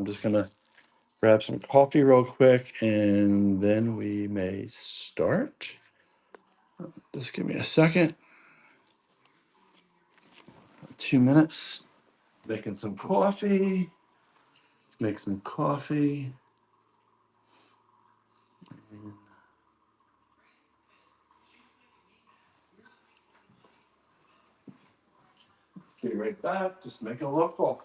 just gonna grab some coffee real quick and then we may start. Just give me a second. 2 minutes. Making some coffee. Let's make some coffee. Be right back. Just making a little coffee.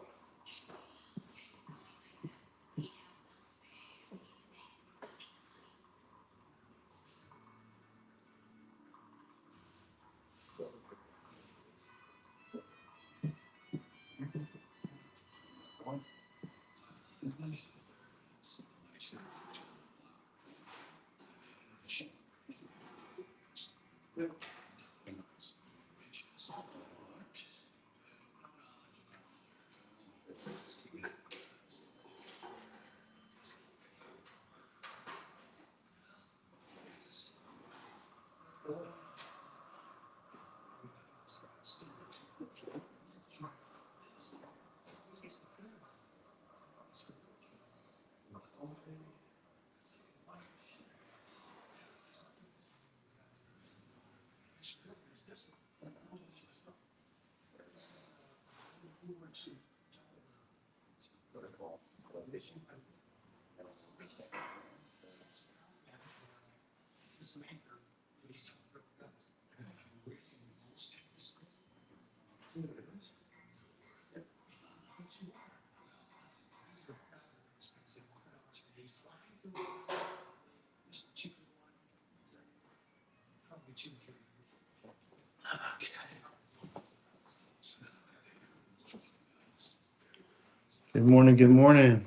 Good morning. Good morning.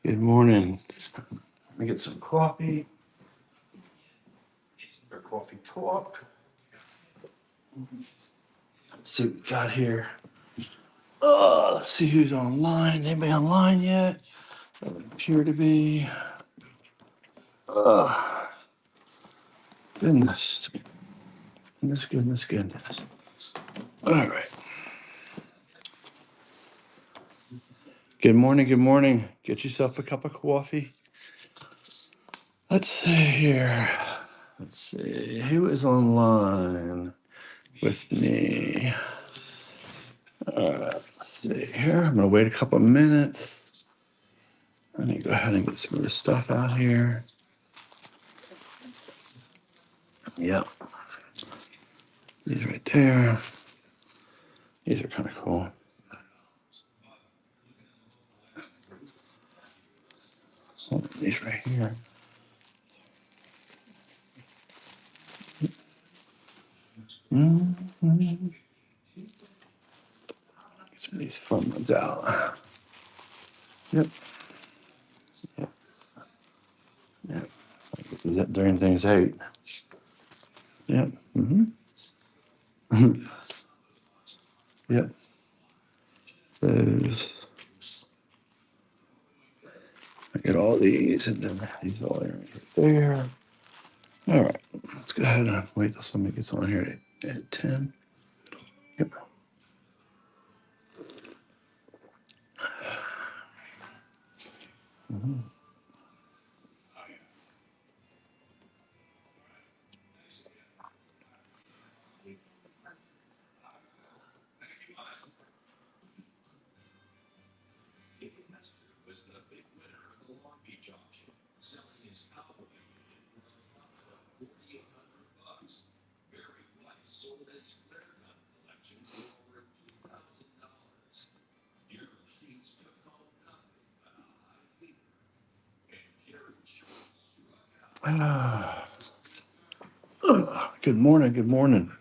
Good morning. Let me get some coffee. Our coffee talk. Let's see what we got here. Oh, let's see who's online. Anybody online yet? Doesn't appear to be. Oh, goodness. Goodness. All right. Good morning. Good morning. Get yourself a cup of coffee. Let's see here. Let's see. Who is online with me? Let's see here. I'm going to wait a couple of minutes. I need to go ahead and get some of this stuff out here. Yep. These right there. These are kind of cool. These right here. Mm-hmm. Get some of these fun ones out. Yep. Yep. Yep. During things out. Yep. Mm-hmm. Yep. Those. I get all these and then these all right there. All right. Let's go ahead and wait till somebody gets on here at 10. Yep. Mm-hmm. Good morning. Good morning.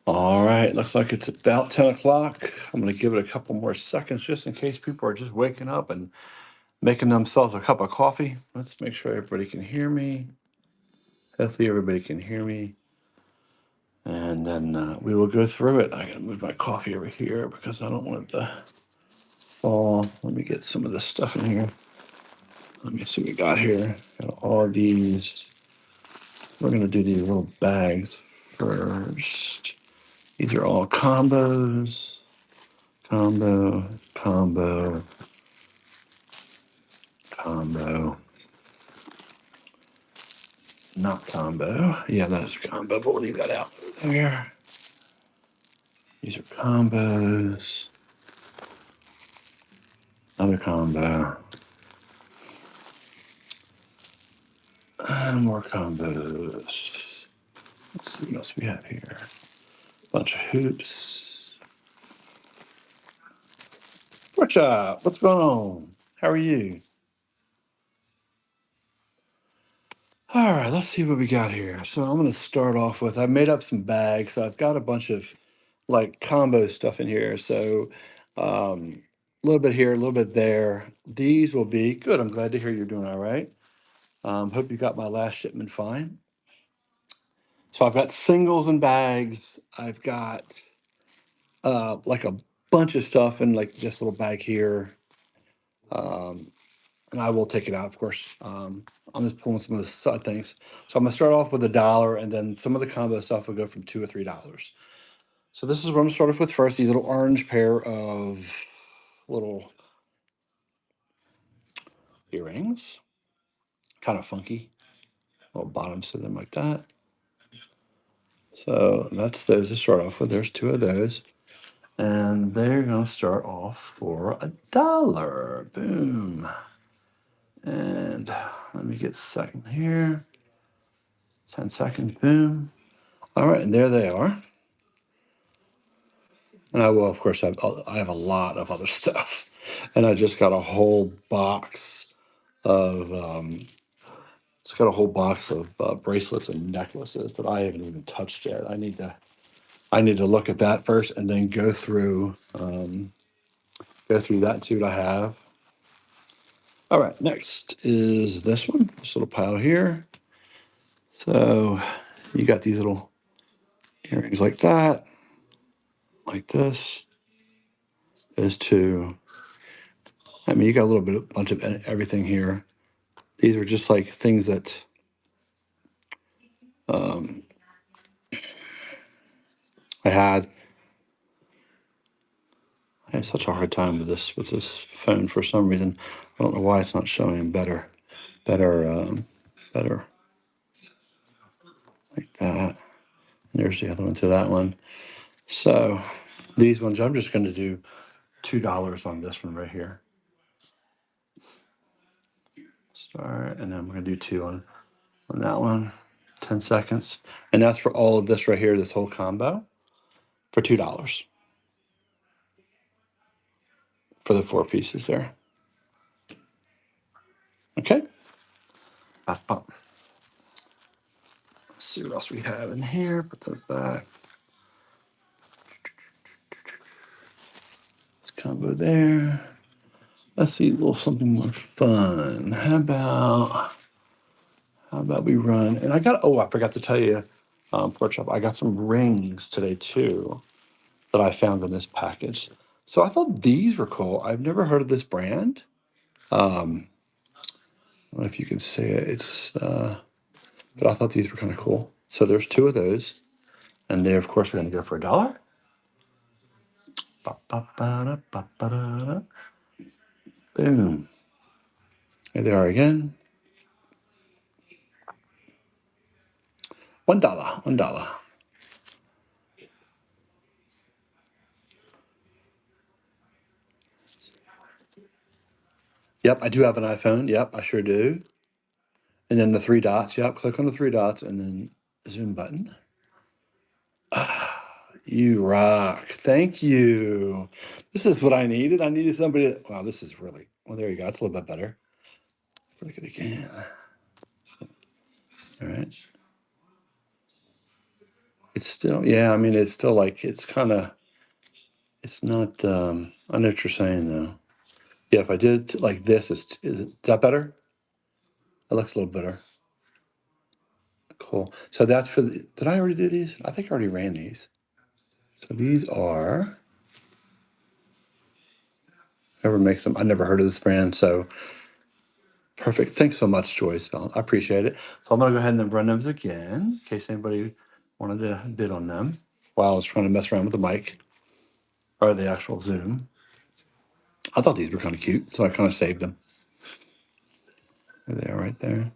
All right. Looks like it's about 10 o'clock. I'm going to give it a couple more seconds just in case people are just waking up and making themselves a cup of coffee. Let's make sure everybody can hear me. Hopefully, everybody can hear me. And then we will go through it. I got to move my coffee over here because I don't want it to fall. Let me get some of this stuff in here. Let me see what we got here. Got all these. We're gonna do these little bags first. These are all combos. Combo, combo, combo. Not combo. Yeah, that's combo. But we'll leave that out there. These are combos. Another combo. And more combos. Let's see what else we have here. Bunch of hoops. What's up? What's going on? How are you? All right, let's see what we got here. So I'm going to start off with, I made up some bags. So I've got a bunch of like combo stuff in here. So a little bit here, a little bit there. These will be good. I'm glad to hear you're doing all right. Hope you got my last shipment fine. So I've got singles and bags. I've got like a bunch of stuff in like this little bag here. Um, and I will take it out, of course. I'm just pulling some of the things. So I'm gonna start off with $1, and then some of the combo stuff will go from $2 or $3. So this is what I'm gonna start off with first. These little orange pair of little earrings, kind of funky, little bottoms to them like that. So that's those to start off with. There's two of those, and they're gonna start off for $1. Boom. And let me get a second here. 10 seconds. Boom. All right, and there they are. And I will, of course, I have a lot of other stuff, and I just got a whole box of it's got a whole box of bracelets and necklaces that I haven't even touched yet. I need to look at that first, and then go through that and see what I have. All right, next is this one, this little pile here. So you got these little earrings like that, like this. There's two. I mean, you got a little bit, bunch of everything here. These are just like things that um, I had. I had such a hard time with this phone for some reason. I don't know why it's not showing better like that. And there's the other one to that one. So these ones, I'm just going to do $2 on this one right here. Start, and then I'm going to do two on that one. 10 seconds, and that's for all of this right here. This whole combo for $2 for the four pieces there. Okay. Let's see what else we have in here. Put those back. This combo there. Let's see a little something more fun. How about we run? And I forgot to tell you, Pork Chop, I got some rings today too that I found in this package. So I thought these were cool. I've never heard of this brand. I don't know if you can see it. But I thought these were kind of cool. So there's two of those, and they of course are going to go for $1. Ba-ba-ba-da-ba-ba-da-da. Boom. Here they are again. $1. $1. Yep, I do have an iPhone. Yep, I sure do. And then the three dots. Yep, click on the three dots and then zoom button. You rock. Thank you. This is what I needed. I needed somebody to, wow, this is really, well, there you go. It's a little bit better. Click it again. All right. It's still, yeah, I mean, it's still like, it's not, I know what you're saying though. Yeah, if I did it like this, is that better? That looks a little better. Cool. So that's for the, did I already do these? I think I already ran these. So these are, whoever makes them, I never heard of this brand. So Perfect. Thanks so much, Joyce. I appreciate it. So I'm gonna go ahead and then run those again in case anybody wanted to bid on them while I was trying to mess around with the mic or the actual Zoom. I thought these were kind of cute, so I kind of saved them. There they are right there.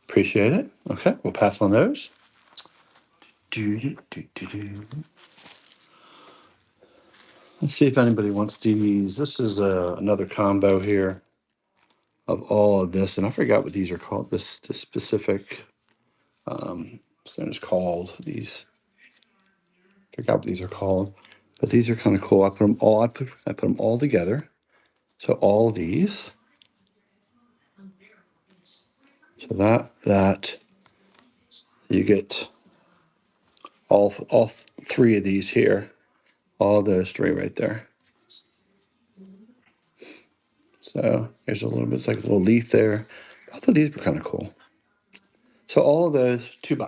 Appreciate it. Okay, we'll pass on those. Do, do, do, do, do. Let's see if anybody wants these. This is another combo here of all of this, and I forgot what these are called. This specific thing is called. These forgot what these are called, but these are kind of cool. I put them all. I put them all together. So all these. So that you get all three of these here. All those three right there. So there's a little bit. It's like a little leaf there. I thought these were kind of cool. So all of those, $2.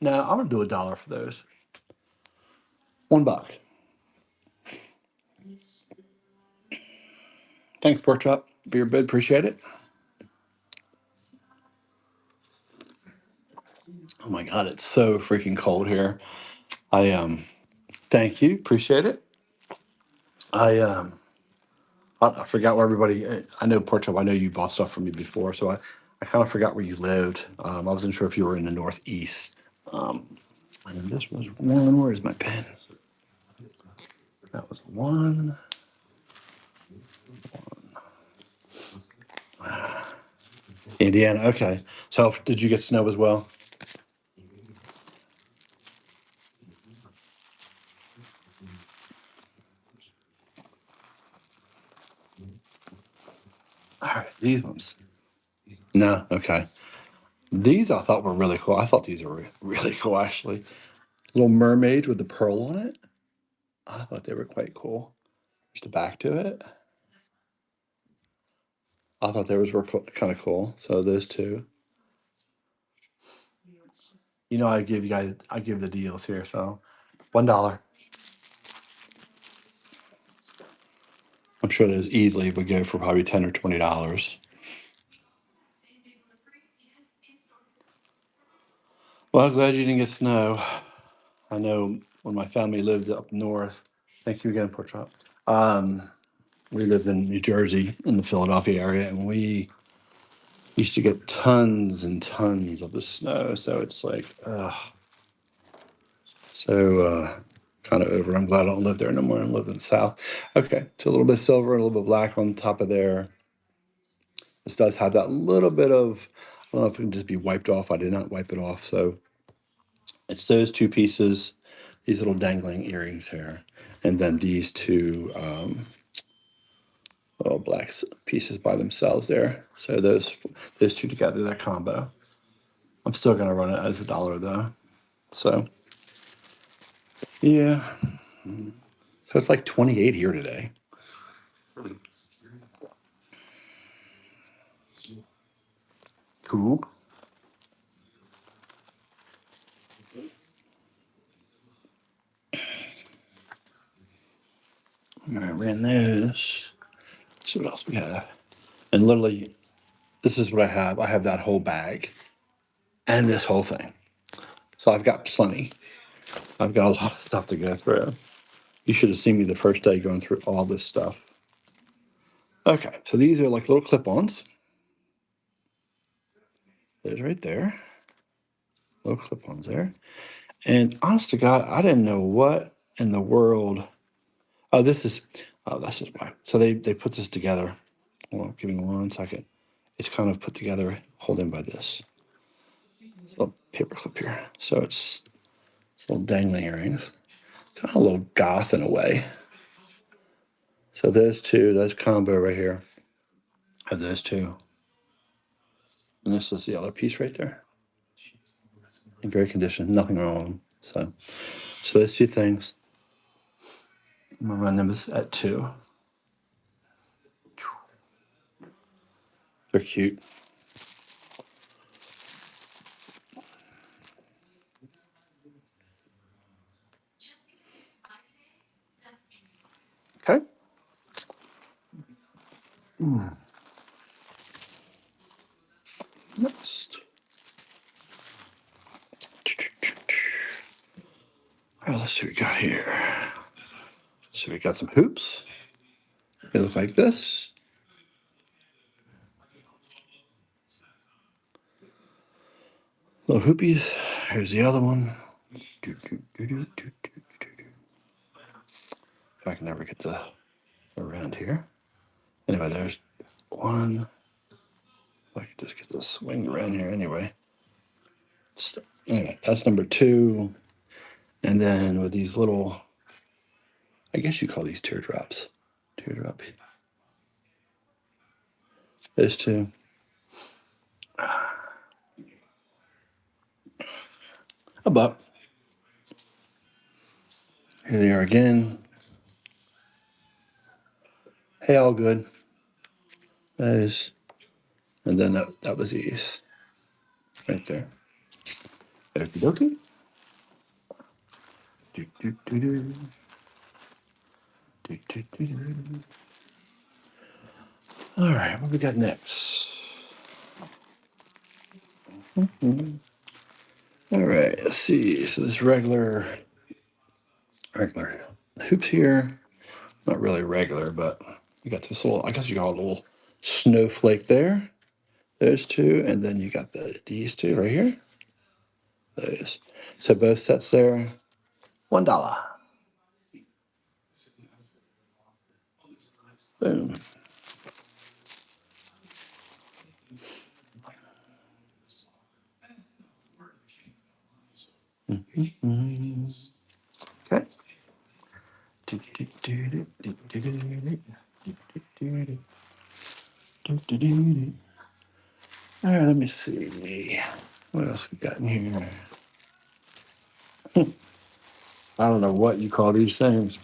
Now I'm gonna do $1 for those. $1. Thanks, Pork Chop. Beer bid, appreciate it. Oh my God, it's so freaking cold here. I thank you, appreciate it. I forgot where everybody. I know Pork Chop. I know you bought stuff from me before, so I kind of forgot where you lived. I wasn't sure if you were in the Northeast. And this was one. Where is my pen? That was one. Indiana. Okay. So did you get snow as well? All right. These ones. No. Okay. These I thought were really cool. I thought these were really cool actually. Little mermaids with the pearl on it. I thought they were quite cool. There's the back to it. I thought those were kind of cool. So those two. You know, I give the deals here. So $1. I'm sure those easily would go for probably $10 or $20. Well, I'm glad you didn't get snow. I know when my family lived up north. Thank you again, Pork Chop. We lived in New Jersey in the Philadelphia area, and we used to get tons and tons of the snow. So it's like, kind of over. I'm glad I don't live there no more. I live in the South. Okay, so a little bit of silver and a little bit of black on top of there. This does have that little bit of, I don't know if it can just be wiped off. I did not wipe it off. So it's those two pieces, these little dangling earrings here, and then these two little black pieces by themselves there. So those two together, that combo. I'm still gonna run it as $1 though. So yeah, so it's like 28 here today. Cool. All right, ran those. Let's see what else we have. And literally, this is what I have. I have that whole bag and this whole thing. So I've got plenty. I've got a lot of stuff to go through. You should have seen me the first day going through all this stuff. Okay, so these are like little clip-ons. There's right there. Little clip-ons there. And honest to God, I didn't know what in the world. Oh, that's just why. So they put this together. Hold on, give me 1 second. It's kind of put together, holding by this little paper clip here. So it's little dangling earrings. Kind of a little goth in a way. So those two, those combo right here, have those two. And this is the other piece right there. In great condition, nothing wrong with them. So those two things. I'm gonna run them at 2. They're cute. Okay. see what we got here. So we got some hoops. They look like this. Little hoopies. Here's the other one. If I can never get the around here. Anyway, there's one. If I could just get the swing around here anyway. Anyway, that's number 2. And then with these little, I guess you call these teardrops. Teardrop. There's 2. A buck. Here they are again. Hey, all good. Those. And then that was these. Right there. Okie dokie. Do, do, do, do. Do, do, do, do. All right, what we got next? All right, let's see. So this regular hoops here. Not really regular, but you got this little, I guess you call it a little snowflake there. Those 2, and then you got these 2 right here. Those. So both sets there, $1. Boom. Okay. All right, let me see. What else we got in here? I don't know what you call these things.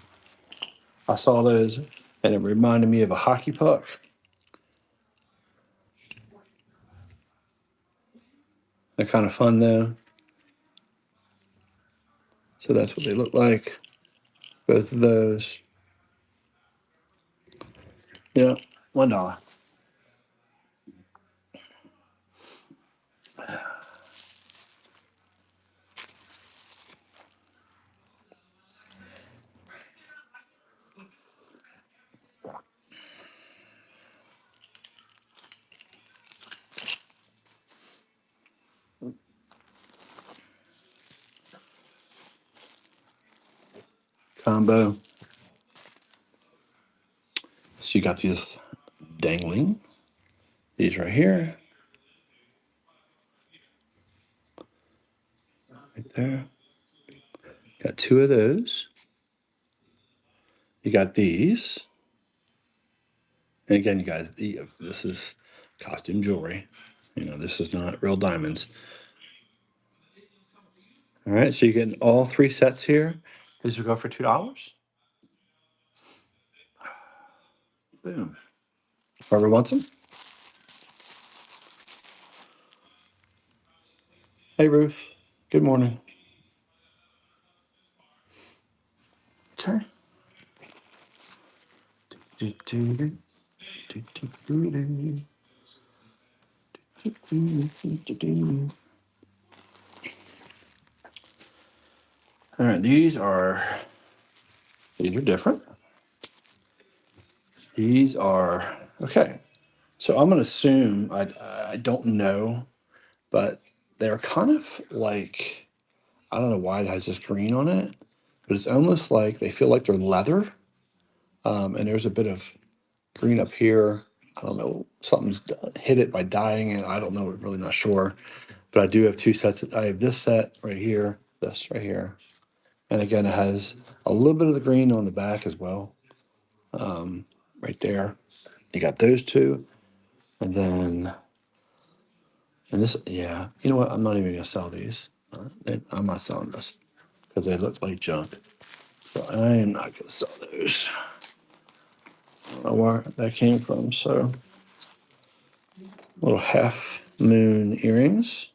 I saw those, and it reminded me of a hockey puck. They're kind of fun, though. So that's what they look like. Both of those. Yeah, $1. Combo. So you got these dangling. These right here. Right there. Got 2 of those. You got these. And again, you guys, this is costume jewelry. You know, this is not real diamonds. All right, so you're getting all 3 sets here. These will go for $2. Boom. Whoever wants them. Hey, Ruth. Good morning. Okay. All right, these are different. These are okay. So I'm gonna assume I don't know, but they're kind of like, I don't know why it has this green on it, but it's almost like they feel like they're leather. And there's a bit of green up here. I don't know, hit it by dyeing it. I don't know, really not sure. But I do have 2 sets. I have this set right here, this right here. And again, it has a little bit of the green on the back as well. Right there. You got those 2. And then, and this, yeah, you know what? I'm not even going to sell these. I'm not selling this because they look like junk. So I am not going to sell those. I don't know where that came from. So, little half moon earrings.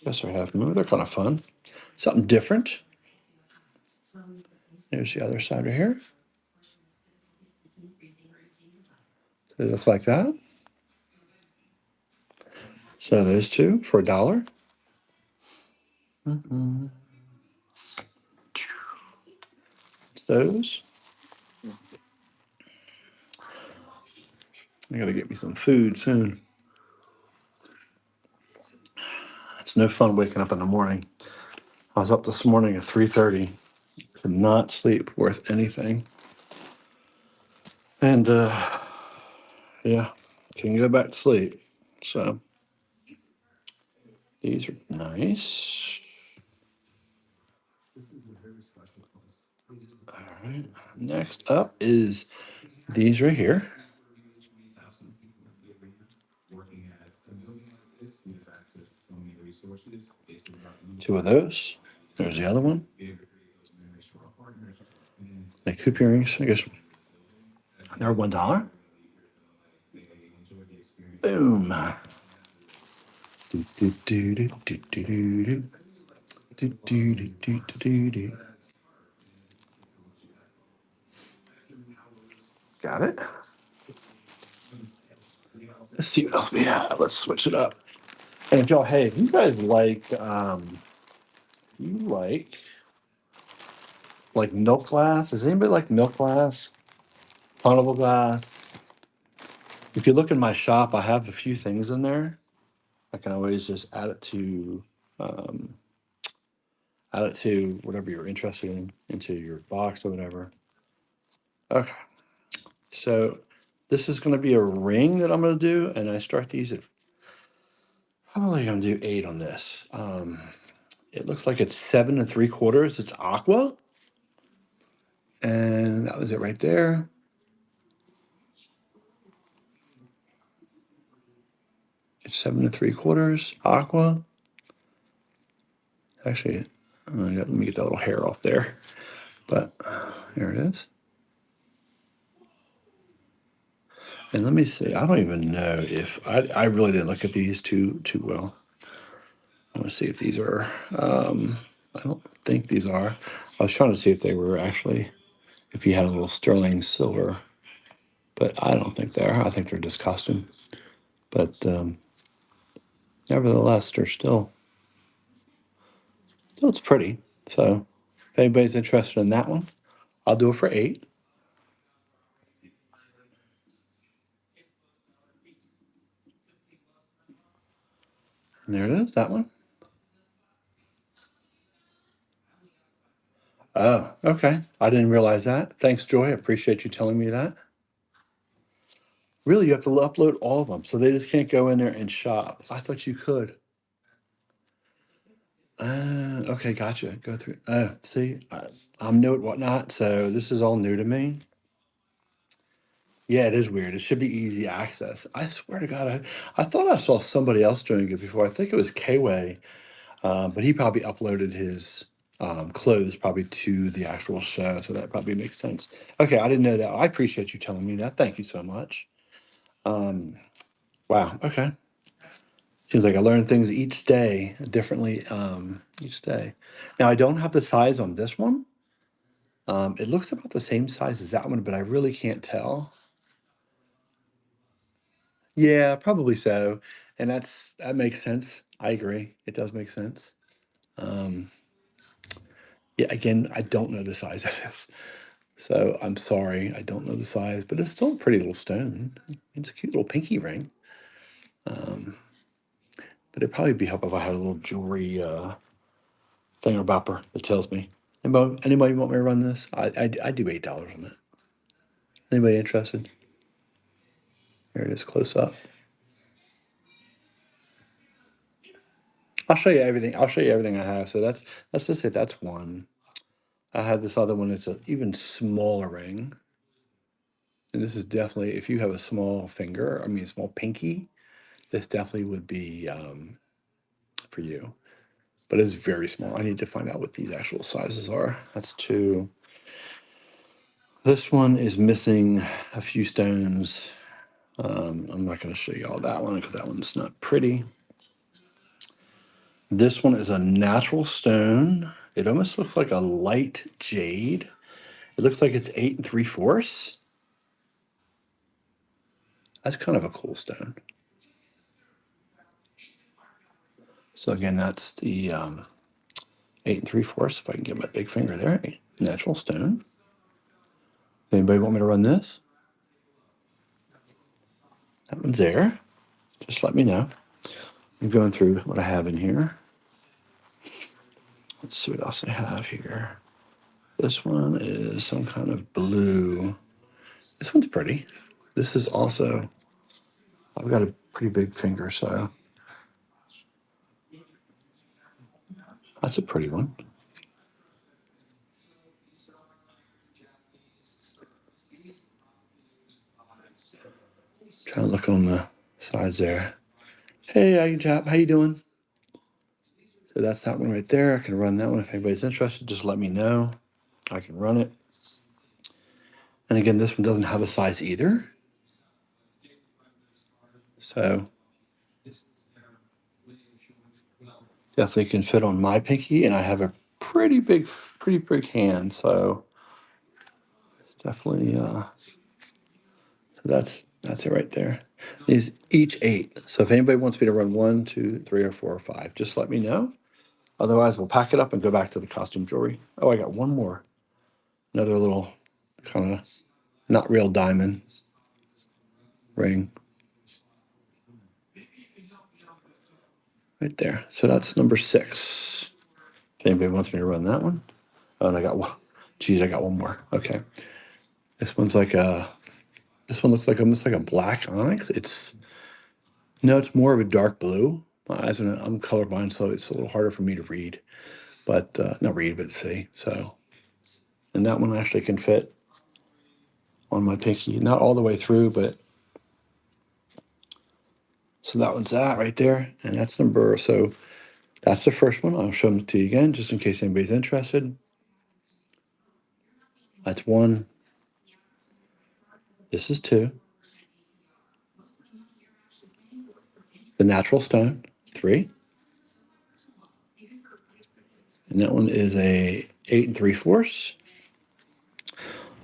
Guess they're half moon. They're kind of fun. Something different. There's the other side right here. They look like that. So those 2 for $1. those. I gotta get me some food soon. It's no fun waking up in the morning. I was up this morning at 3:30. Could not sleep worth anything. And yeah, can go back to sleep. So these are nice. All right. Next up is these right here. Two of those. There's the other one. The coupe earrings, I guess they're $1. Boom. Do, do, do, do, do, do, do, do, do, do, do, do, do. Got it. Let's see what else we have. Let's switch it up. And if y'all, hey, if you guys you like milk glass? Does anybody like milk glass? Carnival glass? If you look in my shop, I have a few things in there. I can always just um, add it to whatever you're interested in into your box or whatever. Okay, so this is going to be a ring that I'm going to do, and I start these at probably going to do 8 on this. It looks like it's 7 3/4. It's aqua, and that was it right there. It's 7 3/4 aqua. Actually, let me get that little hair off there. But there it is. And let me see. I don't even know if I really didn't look at these too well. I want to see if these are. I don't think these are. I was trying to see if they were actually, if you had a little sterling silver, but I don't think they are. I think they're just costume. But nevertheless, they're still it's pretty. So if anybody's interested in that one, I'll do it for 8. And there it is. That one. Oh, okay. I didn't realize that. Thanks, Joy. I appreciate you telling me that. Really, you have to upload all of them, so they just can't go in there and shop. I thought you could. Okay, gotcha. Go through. See, I'm new at whatnot, so this is all new to me. Yeah, it is weird. It should be easy access. I swear to God, I thought I saw somebody else doing it before. I think it was K-Way, but he probably uploaded his clothes probably to the actual show, so that probably makes sense. Okay, I didn't know that. I appreciate you telling me that. Thank you so much. Um, wow. Okay. Seems like I learn things each day differently, each day. Now, I don't have the size on this one. It looks about the same size as that one, but I really can't tell. Yeah, probably so. And that makes sense. I agree. It does make sense. Um, yeah, again, I don't know the size of this. So I'm sorry, I don't know the size, but it's still a pretty little stone. It's a cute little pinky ring. Um, but it'd probably be helpful if I had a little jewelry thing or bopper that tells me. Anybody want me to run this? I do $8 on it. Anybody interested? There it is, close up. I'll show you everything. I'll show you everything I have. So let's just say that's one. I have this other one. It's an even smaller ring, and this is definitely if you have a small finger. I mean, small pinky. This definitely would be for you. But it's very small. I need to find out what these actual sizes are. That's two. This one is missing a few stones. I'm not going to show you all that one because that one's not pretty. This one is a natural stone. It almost looks like a light jade. It looks like it's 8 3/4. That's kind of a cool stone. So again, that's the 8 3/4. If I can get my big finger there, natural stone. Anybody want me to run this? That one's there. Just let me know. I'm going through what I have in here. Let's see what else I have here. This one is some kind of blue. This one's pretty. This is also, I've got a pretty big finger, so that's a pretty one. Trying to look on the sides there. Hey, chap, how you doing? So that's that one right there. I can run that one if anybody's interested. Just let me know. I can run it. And again, this one doesn't have a size either. So definitely can fit on my pinky, and I have a pretty big hand. So it's definitely so that's it right there. These each 8. So if anybody wants me to run 1, 2, 3, or 4 or 5, just let me know. Otherwise, we'll pack it up and go back to the costume jewelry. Oh, I got one more. Another little kind of not real diamond ring right there. So that's number 6. If anybody wants me to run that one. Oh, and I got one. Geez, I got one more. Okay. This one's like a. This one looks like almost like a black onyx. It's no, it's more of a dark blue. My eyes are. I'm colorblind, so it's a little harder for me to read, but not read, but see. So, and that one actually can fit on my pinky, not all the way through, but so that one's that right there, and that's number. So that's the first one. I'll show them to you again, just in case anybody's interested. That's 1. This is 2. The natural stone, 3. And that one is a 8 3/4.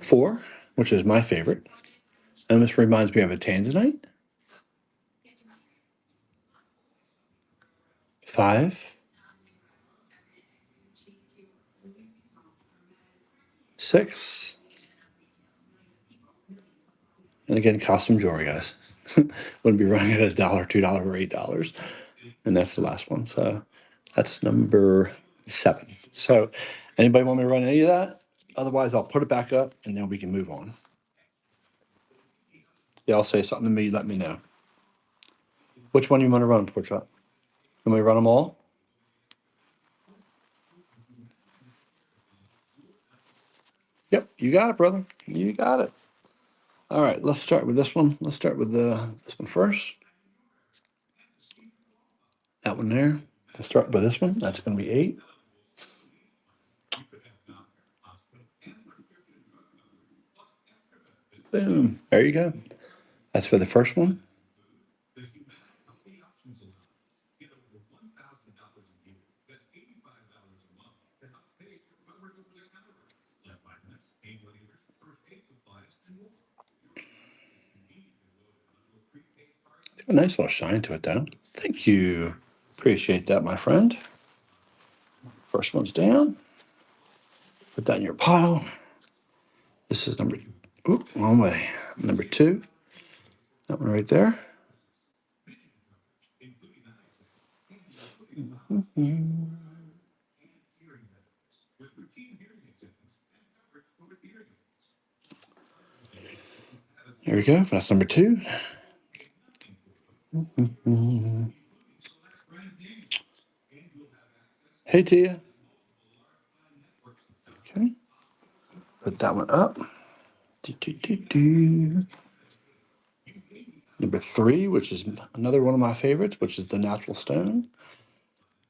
4, which is my favorite. And this reminds me of a tanzanite. 5, 6, and again, costume jewelry, guys. Wouldn't be running at $1, $2, or $8. And that's the last one. So that's number 7. So anybody want me to run any of that? Otherwise, I'll put it back up and then we can move on. Yeah, I'll say something to me. Let me know. Which one do you want to run, Porkchop? Can we run them all? Yep, you got it, brother. You got it. All right, let's start with this one. Let's start with this one first. That one there. Let's start with this one. That's going to be 8. Boom. There you go. That's for the first one. It's got a nice little shine to it, though. Thank you. Appreciate that, my friend. First one's down. Put that in your pile. This is number. Oop, wrong way. Number 2. That one right there. There we go. That's number 2. Hey, Tia. Okay. Put that one up. Do, do, do, do. Number 3, which is another one of my favorites, which is the natural stone.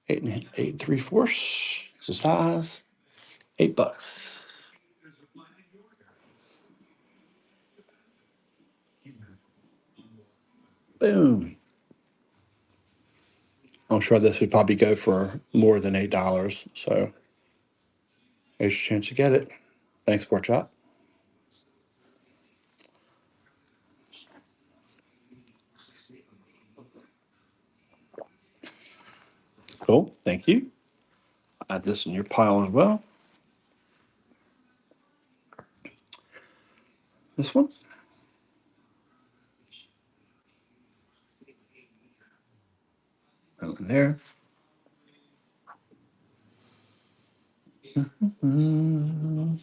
8 3/4. It's a size. $8. Boom. I'm sure this would probably go for more than $8. So here's your chance to get it. Thanks, Pork Chop. Cool. Thank you. Add this in your pile as well. This one. That one there. Mm,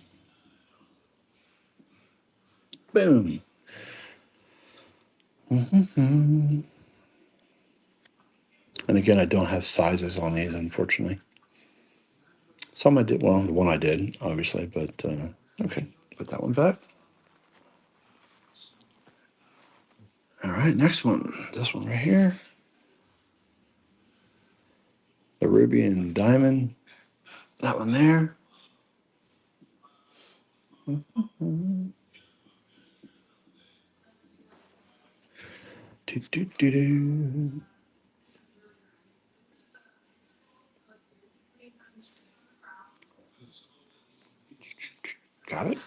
boom. And again, I don't have sizes on these, unfortunately. Some I did. Well, the one I did, obviously, but okay. Put that one back. All right, next one. This one right here. The ruby and diamond. That one there. Do, do, do, do. Got it.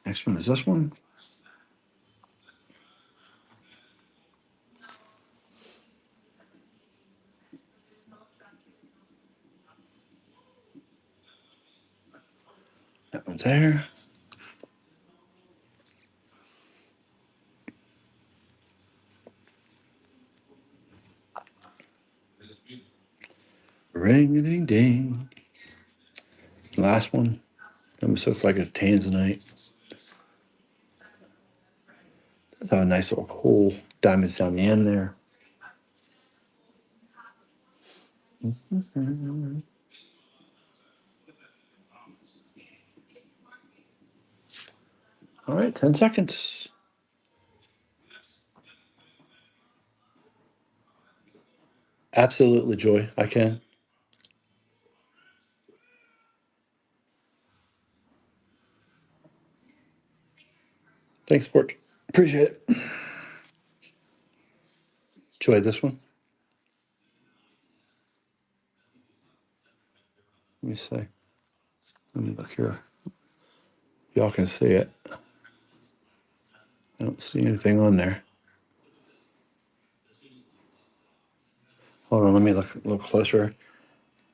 Next one is this one. That one's there. Ring a ding ding. Last one. Almost looks like a tanzanite. That's a nice little cool diamonds down the end there. All right, 10 seconds. Absolutely, Joy. I can. Thanks, Sport. Appreciate it. Joy, this one. Let me see. Let me look here. Y'all can see it. I don't see anything on there. Hold on, let me look a little closer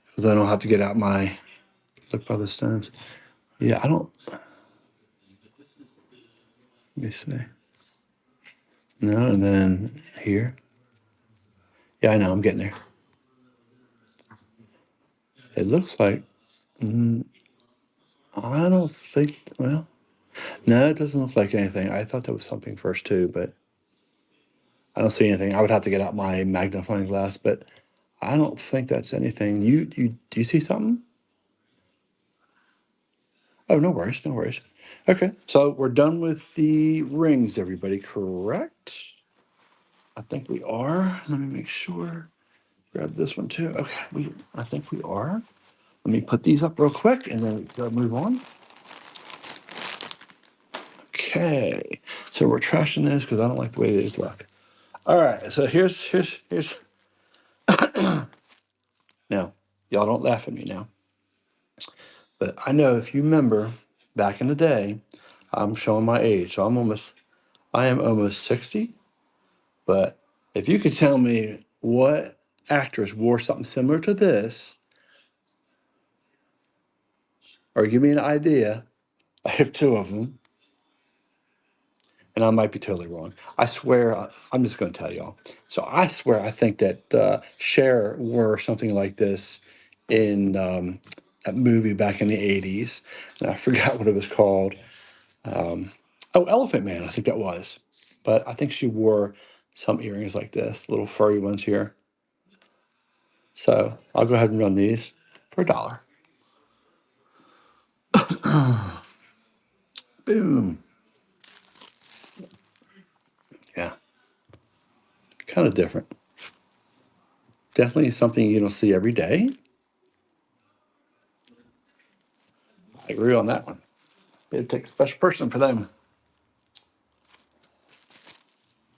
because I don't have to get out my look by the stones. Yeah, I don't. Let me see. No, and then here. Yeah, I know. I'm getting there. It looks like. mm, I don't think. Well, no, it doesn't look like anything. I thought that was something first too, but I don't see anything. I would have to get out my magnifying glass, but I don't think that's anything. You do you see something? Oh, no worries, no worries. Okay, so we're done with the rings, everybody, correct? I think we are. Let me make sure. Grab this one too. Okay, I think we are. Let me put these up real quick and then go move on. Okay, so we're trashing this because I don't like the way it is left. All right, so here's now. Y'all don't laugh at me now, but I know if you remember back in the day, I'm showing my age, so I am almost 60. But if you could tell me what actress wore something similar to this, or give me an idea, I have two of them, and I might be totally wrong. I swear, I'm just going to tell y'all. So I swear, I think that Cher wore something like this in a movie back in the '80s, and I forgot what it was called. Oh, Elephant Man, I think that was. But I think she wore some earrings like this, little furry ones here. So I'll go ahead and run these for $1. Boom. Yeah, kind of different. Definitely something you don't see every day. I agree on that one. It takes a special person for them.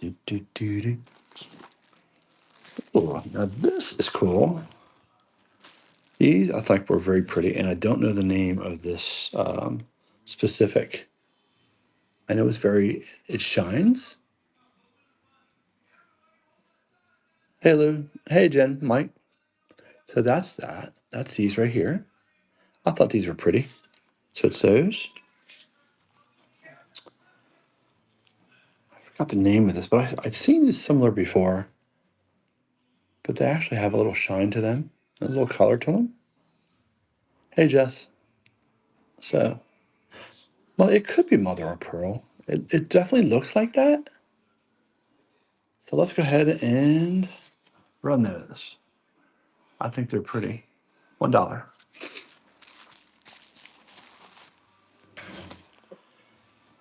Do, do, do, do. Oh, now this is cool. These I think were very pretty, and I don't know the name of this specific. I know it shines. Hey, Lou. Hey, Jen, Mike. So that's that. That's these right here. I thought these were pretty. So it's those. Not the name of this, but I've seen this similar before. But they actually have a little shine to them, a little color to them. Hey, Jess. So, well, it could be mother of pearl. It definitely looks like that. So let's go ahead and run those. I think they're pretty. $1.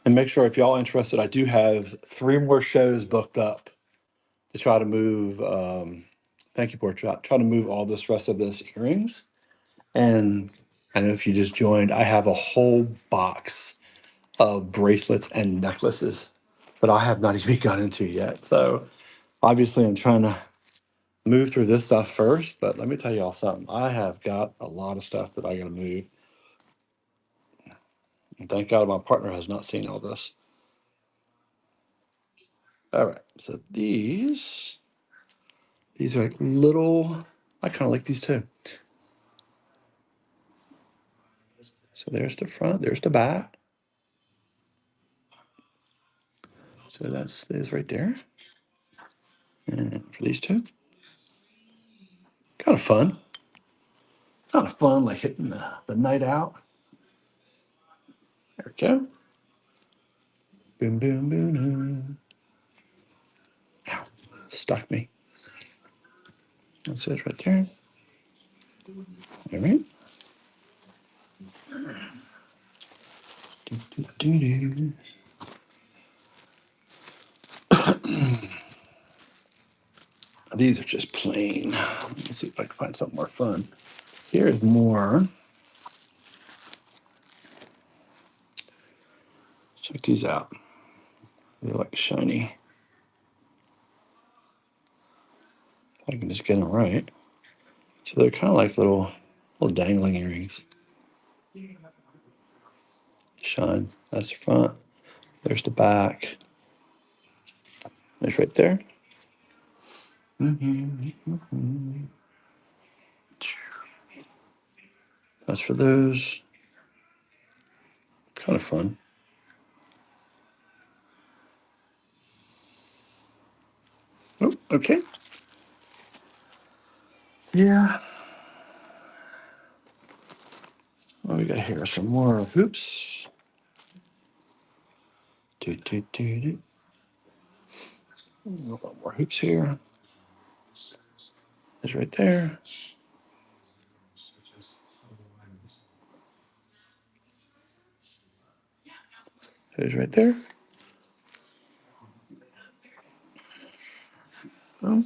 And make sure if y'all interested, I do have 3 more shows booked up to try to move. Thank you, Pork Try to move all this rest of this earrings. And I know if you just joined, I have a whole box of bracelets and necklaces that I have not even gotten into yet. So obviously, I'm trying to move through this stuff first. But let me tell y'all something. I have got a lot of stuff that I got to move. And thank God my partner has not seen all this. All right. So these are like little. I kind of like these too. So there's the front. There's the back. So that's this right there. And for these two, kind of fun. Kind of fun, like hitting the night out. There we go. Boom, boom, boom, boom. Ow, stuck me. That's it right there. All right. Do, do, do, do. These are just plain. Let me see if I can find something more fun. Here's more. Check these out. They're like shiny. If I can just get them right. So they're kind of like little dangling earrings. Shine. That's the front. There's the back. There's right there. That's for those. Kind of fun. Oh, okay. Yeah. What we got here? Some more hoops. Do, do, do, do. A little more hoops here. There's right there. There's right there. Oh.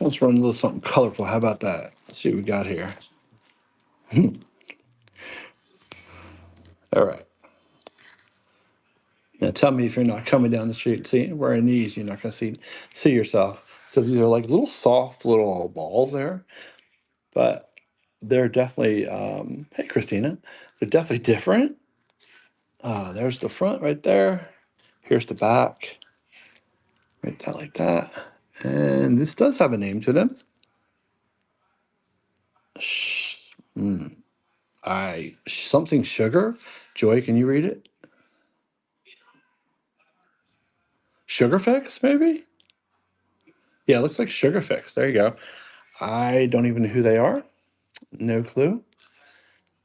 Let's run a little something colorful. How about that? Let's see what we got here. All right. Now tell me if you're not coming down the street, see wearing these, you're not gonna see yourself. So these are like little soft little balls there, but they're definitely hey Christina, they're definitely different. There's the front right there. Here's the back. Right that like that. And this does have a name to them. Something sugar. Joy, can you read it? Sugar Fix, maybe? Yeah, it looks like Sugar Fix. There you go. I don't even know who they are. No clue.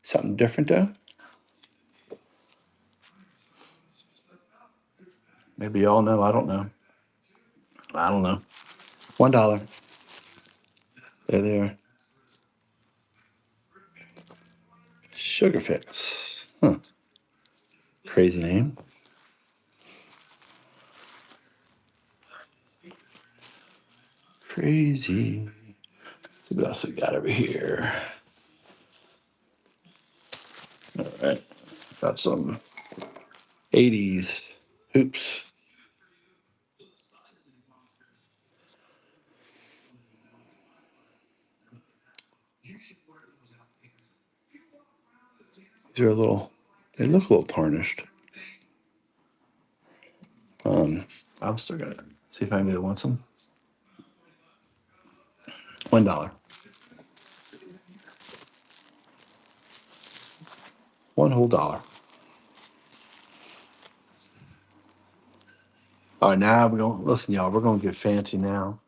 Something different though. Maybe y'all know. I don't know. I don't know. $1. There they are. Sugar Fix. Huh. Crazy name. Crazy. What else we got over here? All right. Got some 80s hoops. These are a little, they look a little tarnished. I'm still gonna see if anybody wants them. $1. One whole dollar. All right, now we're gonna listen, y'all. We're gonna get fancy now.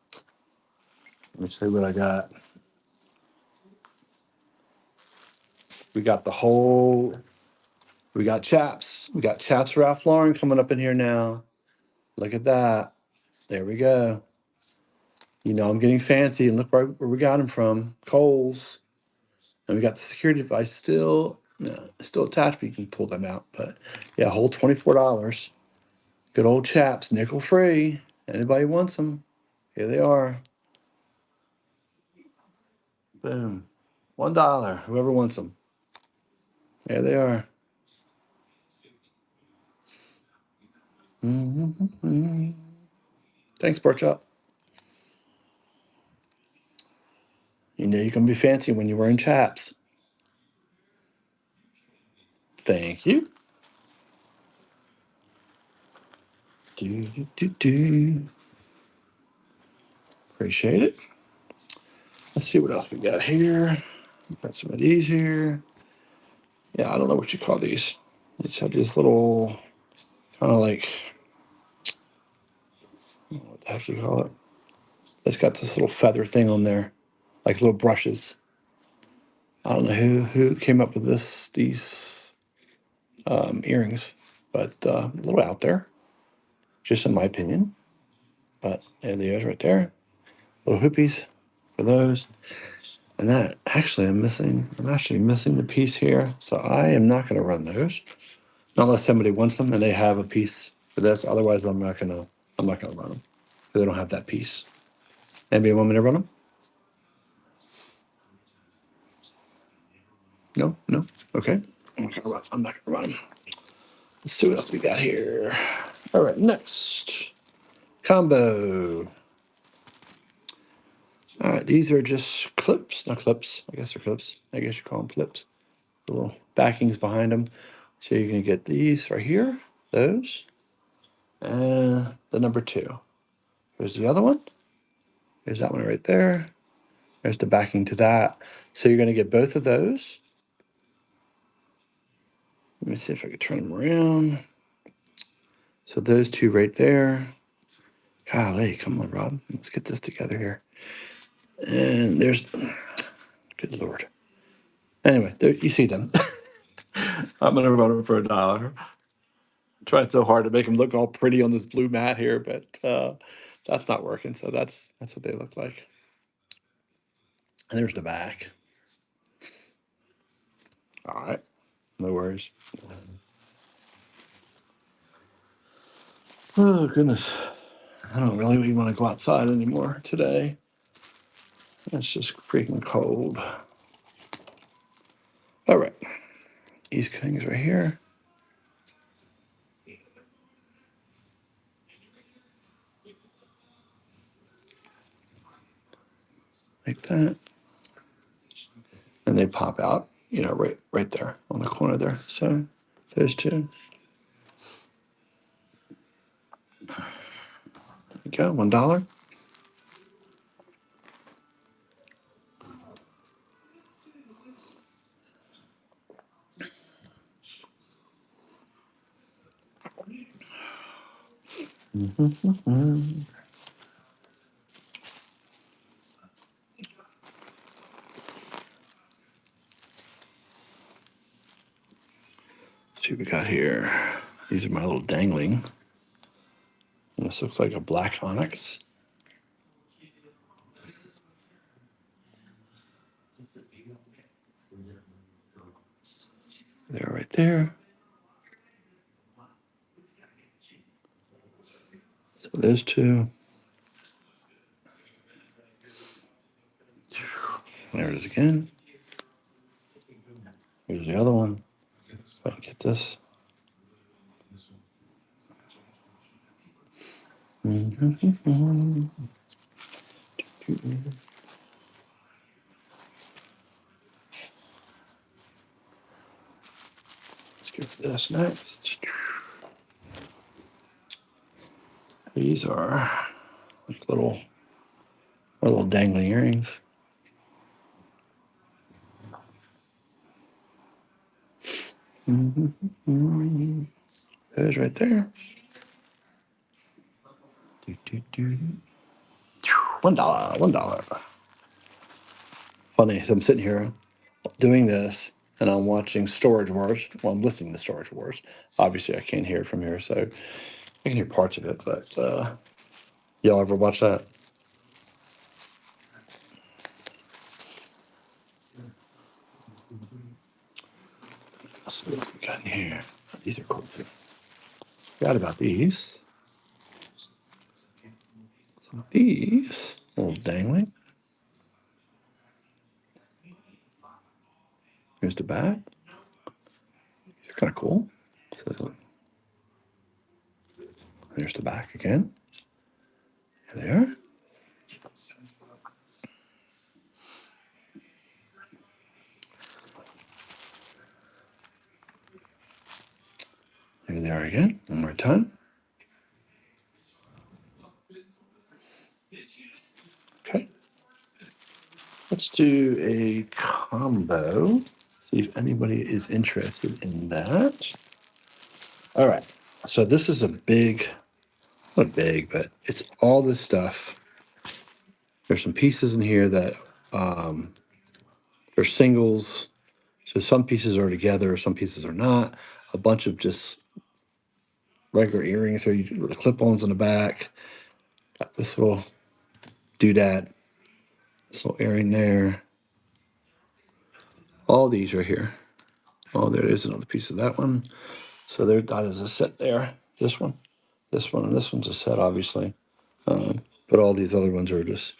Let me show you what I got. We got the whole. We got Chaps. We got Chaps Ralph Lauren coming up in here now. Look at that. There we go. You know I'm getting fancy, and look right where we got them from. Kohl's. And we got the security device still, no, still attached, but you can pull them out. But yeah, whole $24. Good old Chaps, nickel free. Anybody wants them? Here they are. Boom. $1. Whoever wants them. There they are. Mm-hmm. Thanks, Pork Chop. You know you can be fancy when you're wearing chaps. Thank you. Do, do, do, do. Appreciate it. Let's see what else we got here. Got some of these here. Yeah, I don't know what you call these. These have these little kind of like, what the heck do you call it? It's got this little feather thing on there, like little brushes. I don't know who came up with these earrings, but a little out there, just in my opinion. But there they are right there. Little hoopies for those. And that actually I'm actually missing the piece here. So I am not gonna run those. Not unless somebody wants them and they have a piece for this. Otherwise I'm not gonna run them. Because they don't have that piece. Anybody want me to run them? No? No? Okay. I'm not gonna run them. Let's see what else we got here. All right, next. Combo. All right, these are just clips, not clips. I guess they're clips. I guess you call them clips. The little backings behind them. So you're gonna get these right here, those, and the number 2. There's the other one. There's that one right there. There's the backing to that. So you're gonna get both of those. Let me see if I can turn them around. So those 2 right there. Golly, come on, Rob. Let's get this together here. And there's, good Lord. Anyway, there, you see them. I'm gonna run them for $1. Trying so hard to make them look all pretty on this blue mat here, but that's not working. So that's what they look like. And there's the back. All right, no worries. Oh goodness, I don't really even want to go outside anymore today. It's just freaking cold. All right, these things right here. Like that. And they pop out, right there on the corner there. So those 2. There you go, $1. See what we got here. These are my little dangling. And this looks like a black onyx. They're right there. So those 2. There it is again. Here's the other one. If I can get this. Let's go for this next. These are like little dangling earrings. Those right there. $1, $1. Funny, so I'm sitting here doing this and I'm watching Storage Wars. Well, I'm listening to Storage Wars. Obviously, I can't hear it from here, so I can hear parts of it, but y'all ever watch that? Let's see what we got in here. These are cool too. Forgot about these. These little dangling. Here's the back. They're kind of cool. So there's the back again. There they are. There they are again. One more time. Okay. Let's do a combo. See if anybody is interested in that. All right. So this is a big, not big, but it's all this stuff. There's some pieces in here that they're singles. So some pieces are together, some pieces are not. A bunch of just regular earrings here with the clip-ons in the back. Got this little doodad, this little earring there. All these right here. Oh, there is another piece of that one. So there, that is a set there. This one, and this one's a set, obviously. But all these other ones are just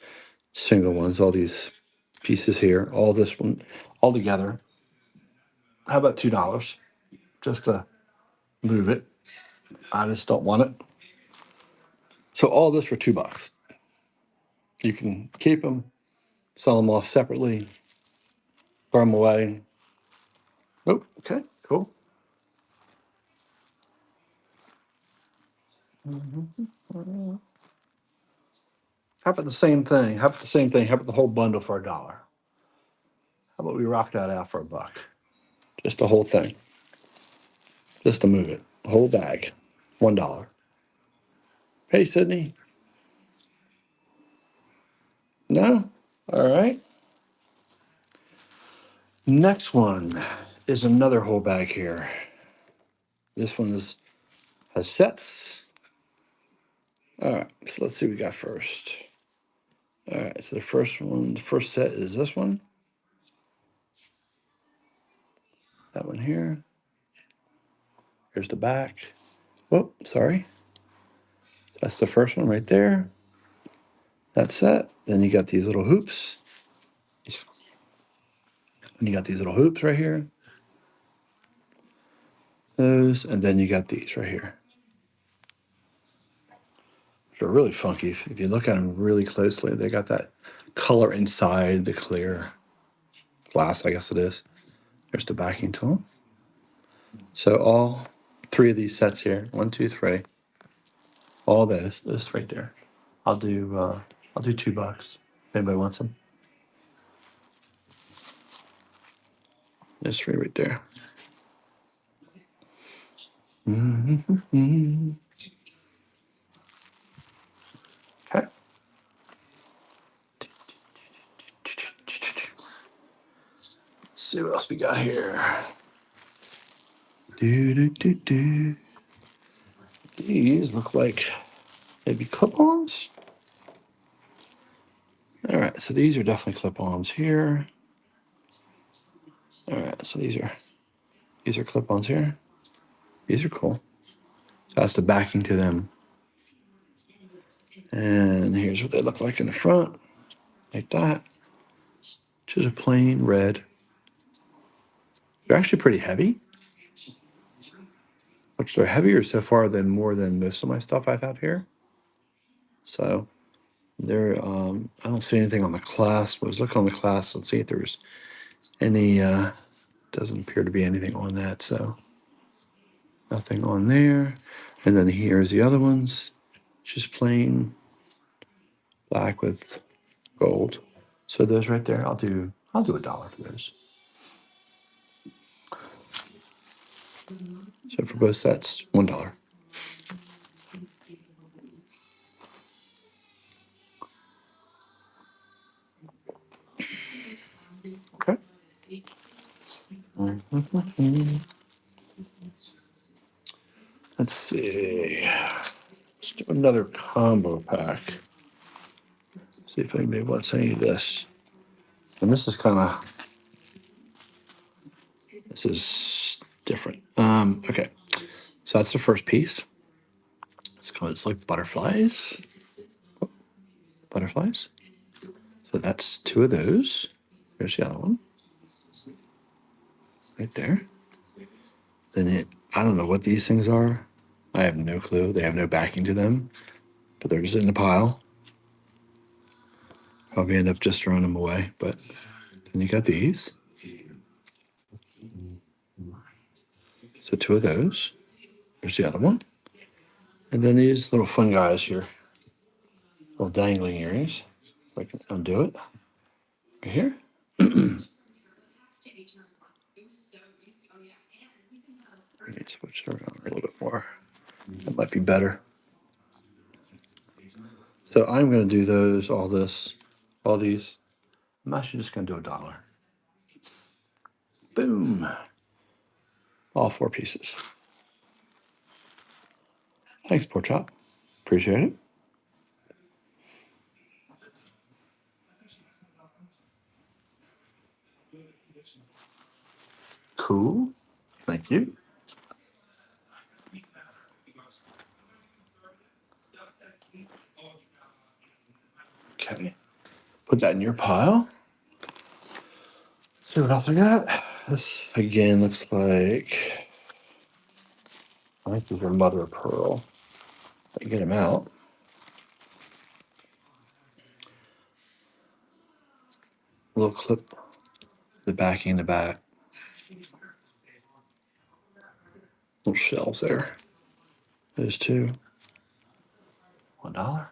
single ones. All these pieces here, all this one, all together. How about $2 just to move it? I just don't want it. So all this for $2. You can keep them, sell them off separately, throw them away. Oh, okay, cool. How about the same thing? How about the same thing? How about the whole bundle for $1? How about we rock that out for $1? Just the whole thing. Just to move it. Whole bag. $1. Hey, Sydney. No? All right. Next one is another whole bag here. This one has sets. All right, so let's see what we got first. All right, so the first set is this one. That one here. Here's the back. Oh, sorry. That's the first one right there. That's it. Then you got these little hoops. And you got these little hoops right here. Those, and then you got these right here. They're really funky. If you look at them really closely, they got that color inside the clear glass, I guess it is. There's the backing tool. So all three of these sets here, 1, 2, 3, all those right there. I'll do $2 if anybody wants them. There's three right there. Okay. Let's see what else we got here. These look like maybe clip-ons. All right, so these are definitely clip-ons here. All right, so these are clip-ons here. These are cool. So that's the backing to them. And here's what they look like in the front, like that. Which is a plain red. They're actually pretty heavy. Which they're heavier so far than more than most of my stuff I've had here. So they're I don't see anything on the clasp. I was looking on the clasp. Let's see if there's any doesn't appear to be anything on that, so nothing on there. And then here's the other ones. just plain black with gold. So those right there, I'll do $1 for those. So for both sets, $1. Okay. Let's see. Let's do another combo pack. See if anybody wants any of this. And this is different. Okay. So that's the first piece. It's like butterflies. Butterflies. So that's two of those. There's the other one. Right there. I don't know what these things are. I have no clue. They have no backing to them, but they're just in the pile. Probably end up just throwing them away. But then you got these. So two of those. There's the other one. And then these little fun guys here. Little dangling earrings. If I can undo it. Right here. Let me switch it around a little bit more. That might be better. So I'm going to do those, all these. I'm actually just going to do $1. Boom. All 4 pieces. Thanks, Pork Chop. Appreciate it. Cool. Thank you. Okay. Put that in your pile. See what else I got. This again looks like, I think these are mother of pearl. I can get them out. A little clip, the backing in the back. Little shells there. Those two. $1.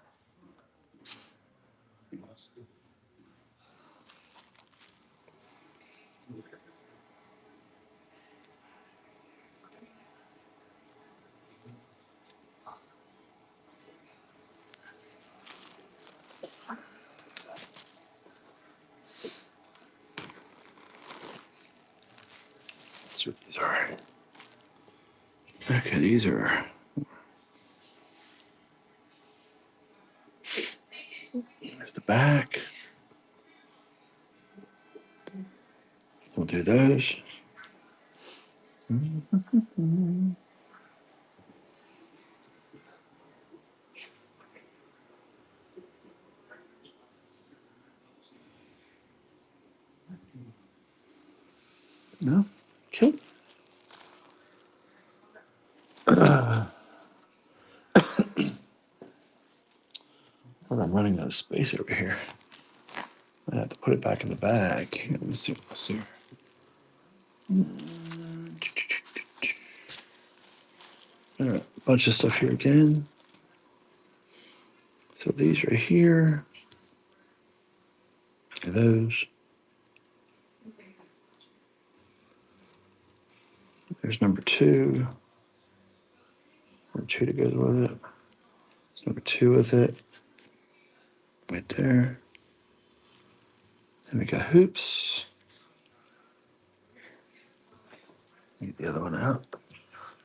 That's what these are. Okay, these are. There's the back. We'll do those. No? Okay. Well, I'm running out of space over here. I have to put it back in the bag. Let me see what else here. All right, a bunch of stuff here again. So these right here. Those. There's number 2. Number 2 to go with it. There's number 2 with it. Right there. Then we got hoops. Get the other one out.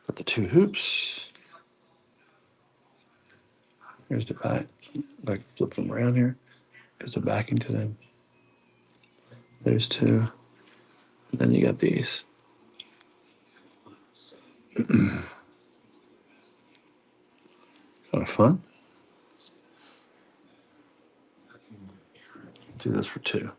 Put the 2 hoops. Here's the back. Like flip them around here. Because the backing to them. There's 2. And then you got these. Kind of fun. Do this for 2.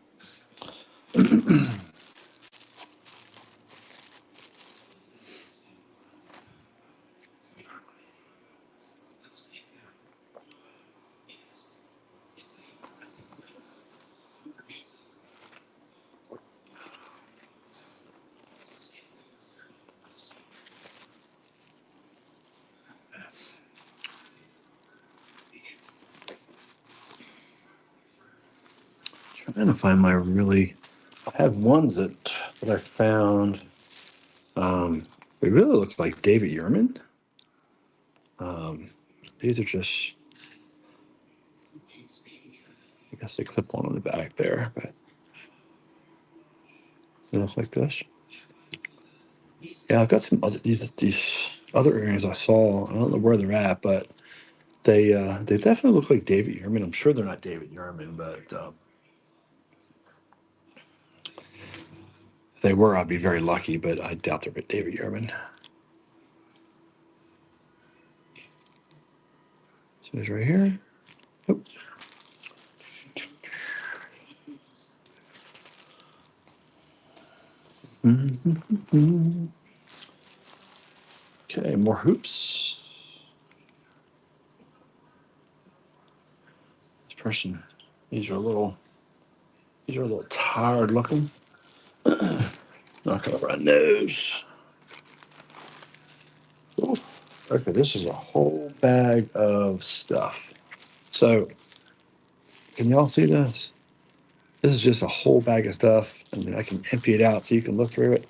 trying to find my really. I have ones that I found. It really looks like David Yurman. These are just, I guess they clip on the back there, but they look like this. Yeah, I've got some other these other earrings I saw. I don't know where they're at, but they definitely look like David Yurman. I'm sure they're not David Yurman, but if they were, I'd be very lucky. But I doubt they're David Yurman. So it's right here. Oh, okay, more hoops. This person, these are a little, these are a little tired looking. Not gonna run those. Ooh, okay, this is a whole bag of stuff. So, can y'all see this? This is just a whole bag of stuff. I mean, I can empty it out so you can look through it.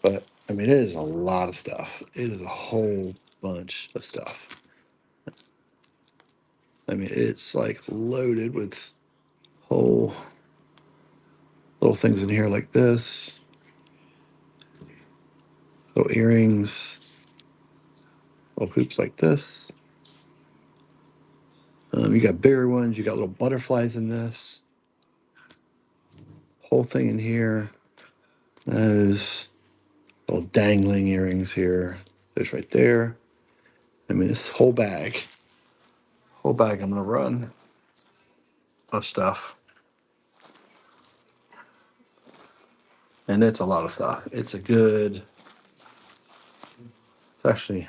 But I mean, it is a lot of stuff. It is a whole bunch of stuff. I mean, it's like loaded with whole little things in here like this, little earrings, little hoops like this. You got bigger ones. You got little butterflies in this. Whole thing in here. Those little dangling earrings here. There's right there. I mean, this whole bag I'm gonna run of stuff. And it's a lot of stuff. It's a good, it's actually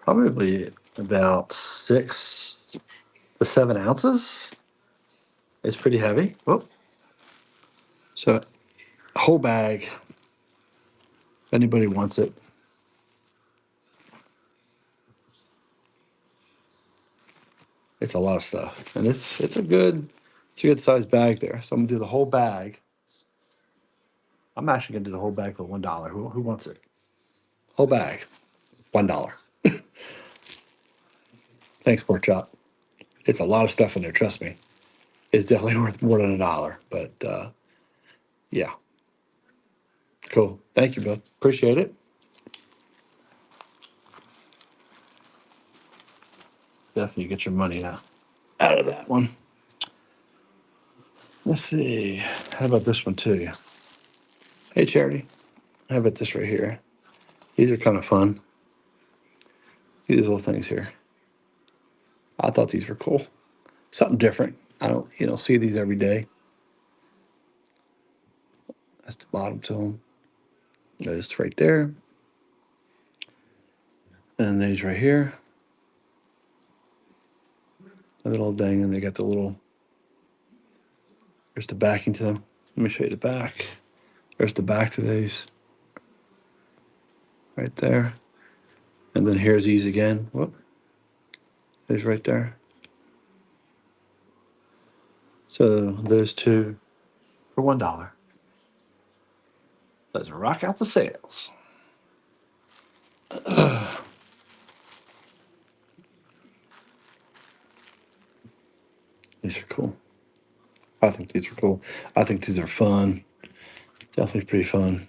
probably about 6 to 7 ounces. It's pretty heavy. Whoop. So, a whole bag, if anybody wants it. It's a lot of stuff. And it's a good sized bag there. So I'm gonna do the whole bag. I'm actually gonna do the whole bag for $1. Who wants it? Whole bag, $1. Thanks, Pork Chop. It's a lot of stuff in there, trust me. It's definitely worth more than $1. But yeah. Cool. Thank you, Bill. Appreciate it. Definitely get your money out of that one. Let's see. How about this one too? Hey, Charity. How about this right here? These are kind of fun. These little things here. I thought these were cool. Something different. I don't, see these every day. That's the bottom to them. It's right there. And these right here. A little dang, and they got the little. There's the backing to them. Let me show you the back. There's the back to these. Right there. And then here's these again. Whoop. There's right there. So those two for $1. Let's rock out the sales. These are cool. I think these are cool. I think these are fun. Definitely pretty fun.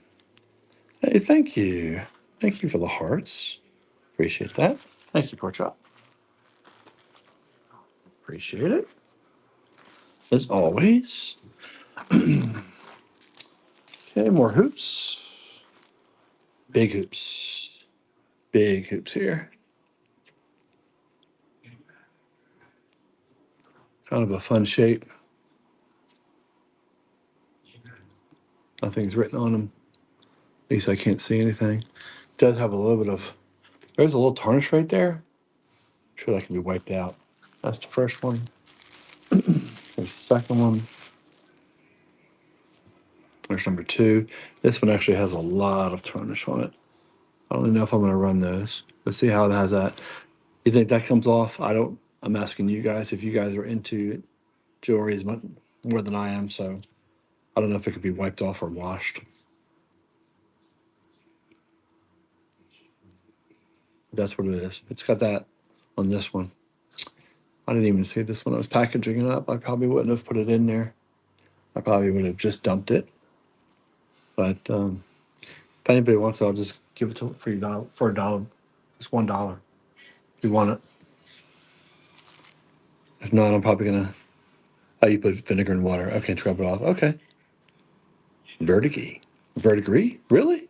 Hey, thank you. Thank you for the hearts. Appreciate that. Thank you, Pork Chop. Appreciate it. As always. Okay, more hoops. Big hoops. Big hoops here. Kind of a fun shape. Nothing's written on them. At least I can't see anything. Does have a little bit of, there's a little tarnish right there. I'm sure that can be wiped out. That's the first one. There's the second one. There's number two. This one actually has a lot of tarnish on it. I don't know if I'm going to run those. Let's see how it has that. You think that comes off? I'm asking you guys if you guys are into it. jewelry is much more than I am, so I don't know if it could be wiped off or washed. That's what it is. It's got that on this one. I didn't even see this when I was packaging it up. I probably wouldn't have put it in there. I probably would have just dumped it. But if anybody wants it, I'll just give it to for you for $1. It's $1 if you want it. If not, I'm probably gonna. Oh, you put vinegar and water. Okay, scrub it off. Okay. Verdigris. Verdigris? Really?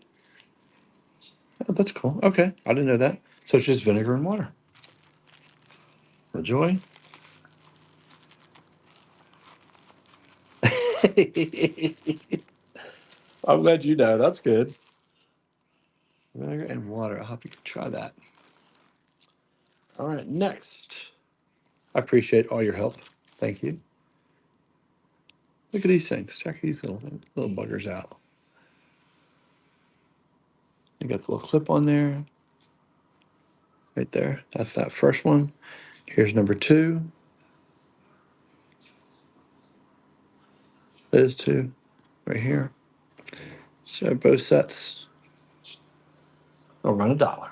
Oh, that's cool. Okay, I didn't know that. So it's just vinegar and water. Enjoy. I'm glad you know. That's good. Vinegar and water. I hope you can try that. All right, next. I appreciate all your help. Thank you. Look at these things. Check these little buggers out. You got the little clip on there. Right there. That's that first one. Here's number two. Those two right here. So both sets will run $1.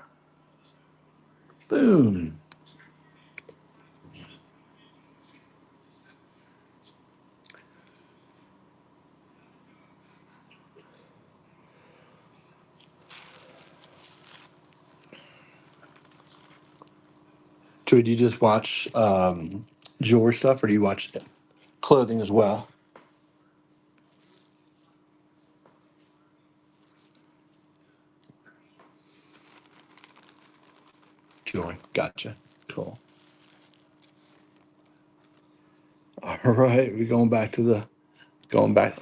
Boom. Joey, do you just watch jewelry stuff or do you watch clothing as well? Jewelry. Gotcha. Cool. All right. We're going back. Oh,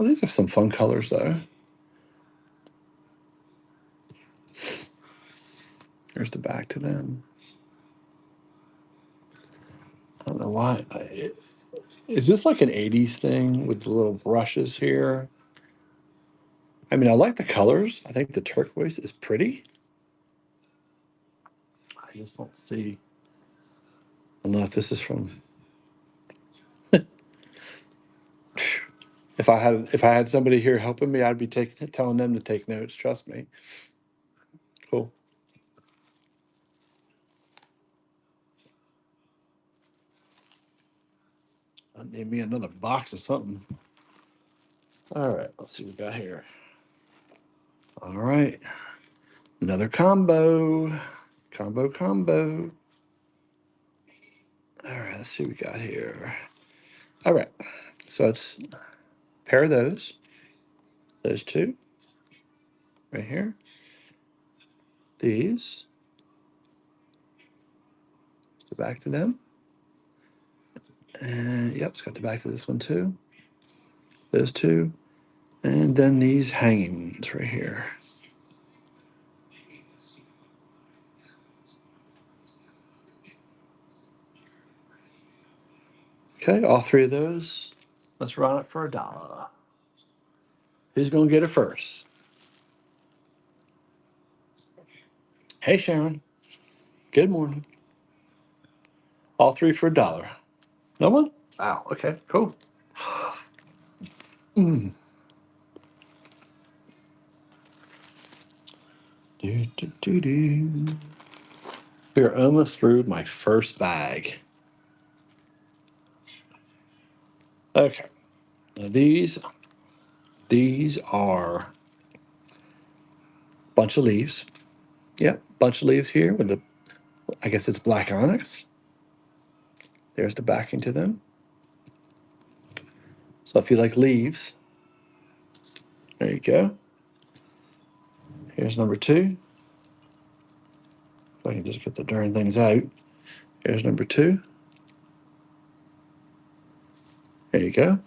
these are some fun colors though. Here's the back to them. I don't know why. Is this like an 80s thing with the little brushes here? I mean, I like the colors. I think the turquoise is pretty. I just don't see. I don't know if this is from. If I had somebody here helping me, I'd be telling them to take notes. Trust me. Cool. I need me another box of something. All right, let's see what we got here. All right, another combo. Combo. All right, let's see what we got here. All right, so it's a pair of those two right here. These, the back to them. And yep, it's got the back to this one too. Those two. And then these hangings right here. Okay, all three of those. Let's run it for $1. Who's going to get it first? Hey, Sharon. Good morning. All three for $1. No one? Wow. Okay, cool. Do, do, do, do. We are almost through my first bag. Okay. Now these are a bunch of leaves. Yep, bunch of leaves here with the, I guess it's black onyx. There's the backing to them. So if you like leaves, there you go. Here's number two. If I can just get the darn things out. Here's number two. There you go.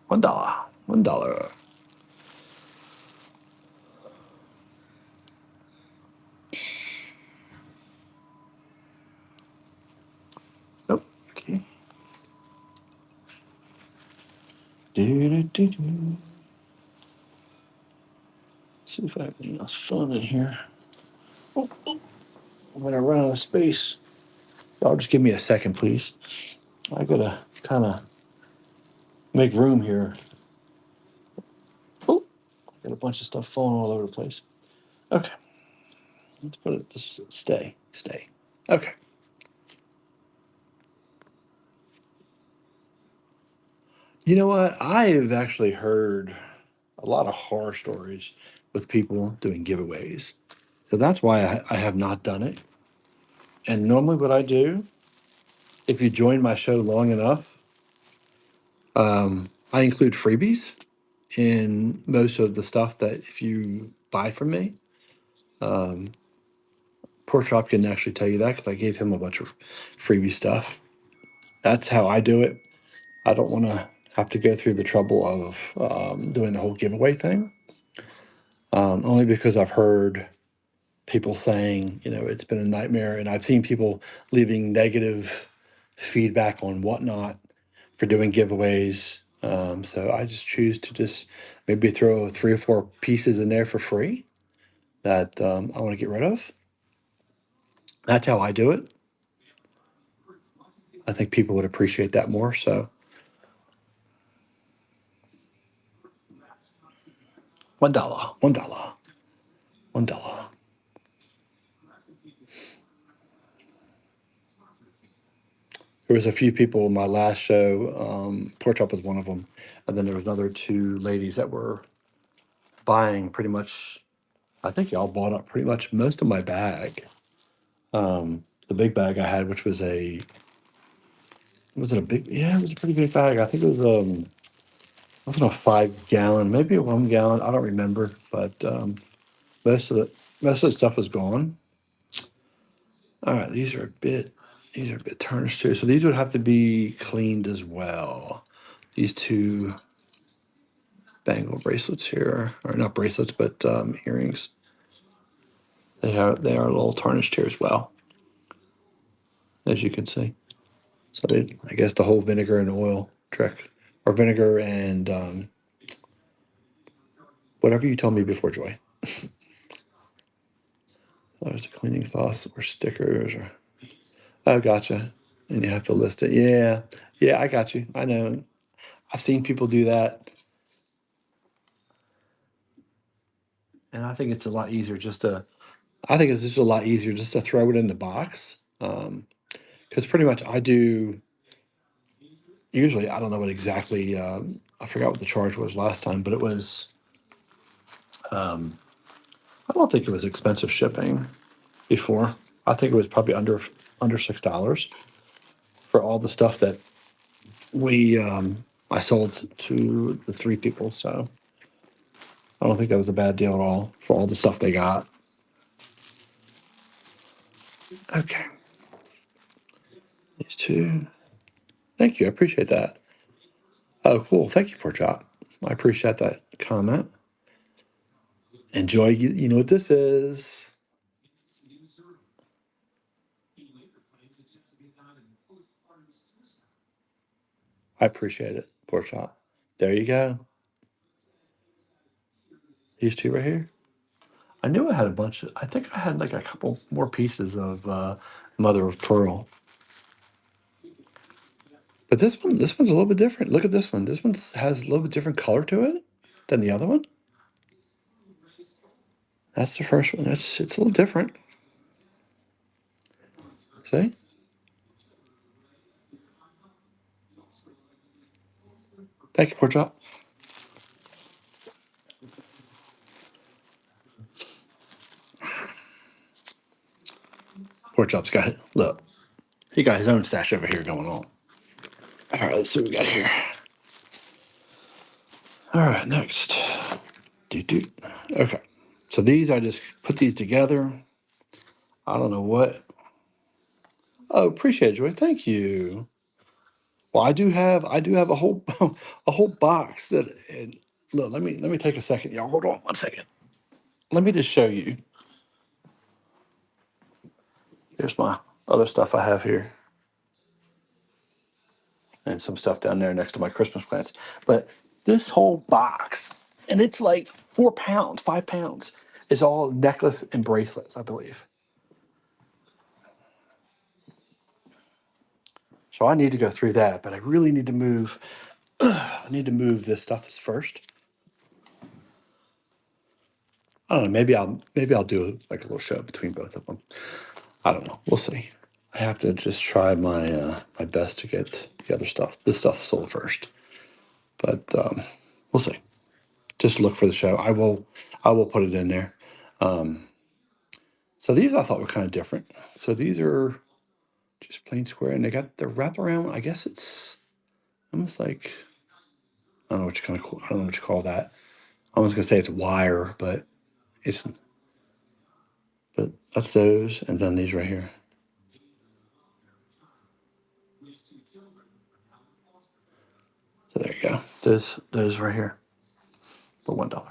$1. $1. Nope. Okay. Do. See if I have anything else fun in here. I'm gonna run out of space. Y'all just give me a second, please. I gotta kind of make room here. Oh, got a bunch of stuff falling all over the place. Okay, let's put it. Just stay. Okay. You know what? I have actually heard a lot of horror stories with people doing giveaways. So that's why I have not done it. And normally, what I do, if you join my show long enough, I include freebies in most of the stuff that if you buy from me. Pork Chop can actually tell you that because I gave him a bunch of freebie stuff. That's how I do it. I don't want to have to go through the trouble of doing the whole giveaway thing, only because I've heard people saying, it's been a nightmare, and I've seen people leaving negative feedback on Whatnot for doing giveaways. So I just choose to just maybe throw 3 or 4 pieces in there for free that I want to get rid of. That's how I do it. I think people would appreciate that more. So $1, $1. There was a few people in my last show. Pork Chop was one of them, and then there was another 2 ladies that were buying pretty much. I think y'all bought up pretty much most of my bag. The big bag I had, which was it a big? Yeah, it was a pretty big bag. I think it was wasn't a 5 gallon, maybe a 1 gallon. I don't remember, but most of the most of the stuff was gone. All right, these are a bit tarnished too. So these would have to be cleaned as well. These 2 bangle bracelets here, or not bracelets, but earrings. They are a little tarnished here as well, as you can see. So I guess the whole vinegar and oil trick, or vinegar and whatever you told me before, Joy. There's the cleaning cloths or stickers, or oh, gotcha. And you have to list it. Yeah, yeah, I got you. I know. I've seen people do that, and I think it's a lot easier just to. I think it's just a lot easier just to throw it in the box. Because pretty much I do. Usually, I don't know what exactly. I forgot what the charge was last time, but it was. I don't think it was expensive shipping before. I think it was probably under $6 for all the stuff that we I sold to the 3 people. So I don't think that was a bad deal at all for all the stuff they got. Okay, these 2. Thank you. I appreciate that. Oh, cool. Thank you, Pork Chop. I appreciate that comment. Enjoy. You know what this is. I appreciate it, Pork Chop. There you go. These 2 right here. I knew I had a bunch of. I think I had like a couple more pieces of mother of pearl. But this one's a little bit different. Look at this one. This one has a little bit different color to it than the other one. That's the first one. It's a little different. See? Thank you, Pork Chop. Pork Chop's got it. Look, he got his own stash over here going on. All right, let's see what we got here. All right, next. Do. Okay. So these, I just put these together. I don't know what. Oh, appreciate it, Joy. Thank you. Well, I do have a whole a whole box that. And look, let me take a second, y'all. Hold on 1 second. Let me just show you. Here's my other stuff I have here, and some stuff down there next to my Christmas plants. But this whole box, and it's like 4 pounds, 5 pounds, is all necklace and bracelets, I believe. So I need to go through that, but I really need to move. I need to move this stuff first. I don't know. Maybe I'll do like a little show between both of them. I don't know. We'll see. I have to just try my best to get the other stuff, this stuff sold first. But we'll see. Just look for the show. I will put it in there. So these I thought were kind of different. So these are just plain square, and they got the wraparound. I guess it's almost like I don't know what you I don't know what you call that. I was gonna say it's wire, but it's but that's those, and then these right here. So there you go. Those right here for $1.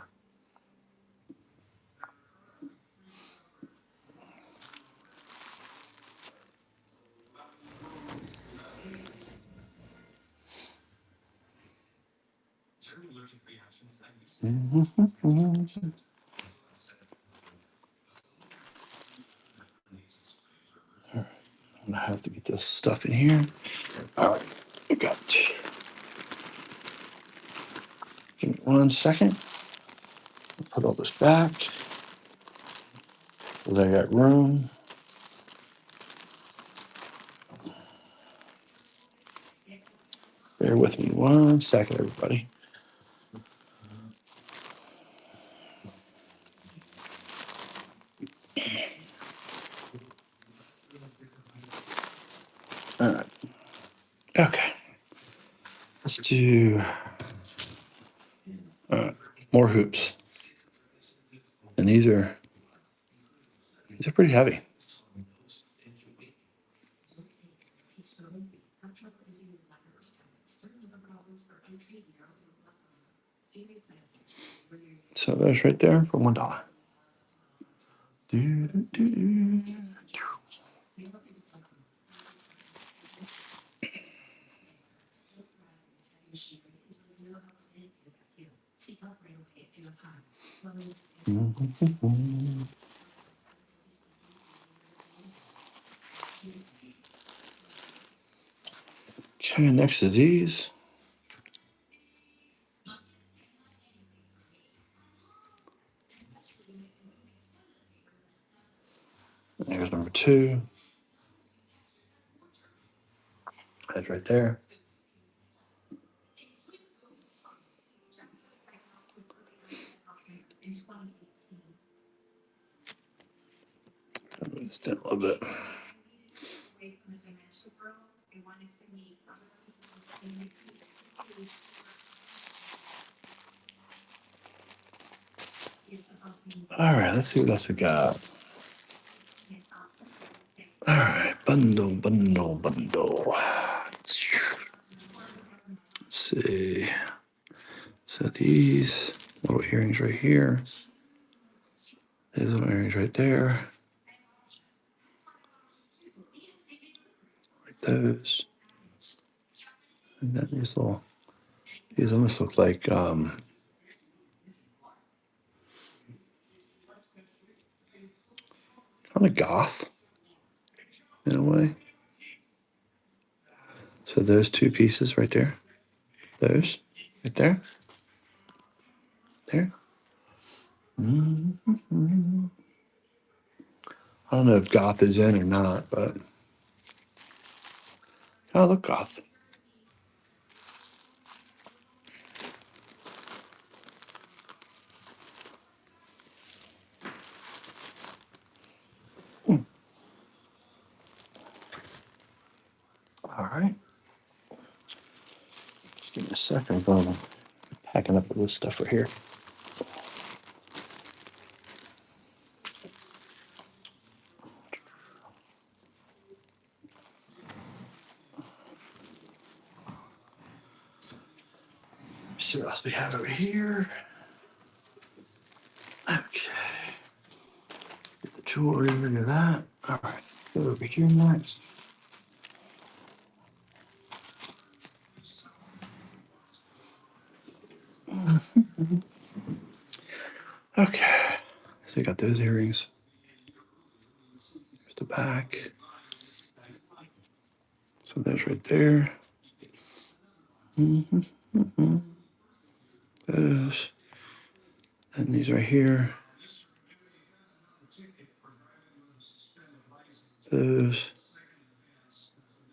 I'm gonna have to get this stuff in here. All right, I got. Give me 1 second. Put all this back. So I got room. Bear with me 1 second, everybody. All right. Okay. Let's do more hoops. And these are pretty heavy. So those right there for $1. Okay, next is these. There's number 2. That's right there. Move this down a little bit. All right, let's see what else we got. All right, bundle. Let's see. So these little earrings right here. These little earrings right there. Like those. And then these almost look like kind of goth in a way. So those 2 pieces right there. Those right there. There. I don't know if goth is in or not, but kind of look goth. All right. Just give me a second. I'm going packing up all this stuff right here. Let's see what else we have over here. Okay. Get the jewelry, look at that. All right, let's go over here next. Okay. So you got those earrings. There's the back. So there's right there. Those. And these right here. Those.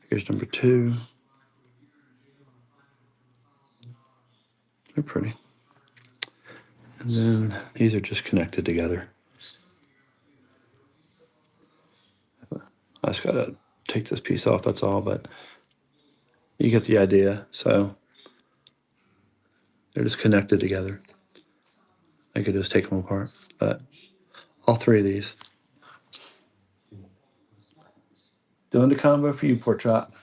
Here's number 2. They're pretty. And then these are just connected together. I just gotta take this piece off, that's all, but you get the idea. So they're just connected together. I could just take them apart, but all 3 of these. Doing the combo for you, Pork Chop.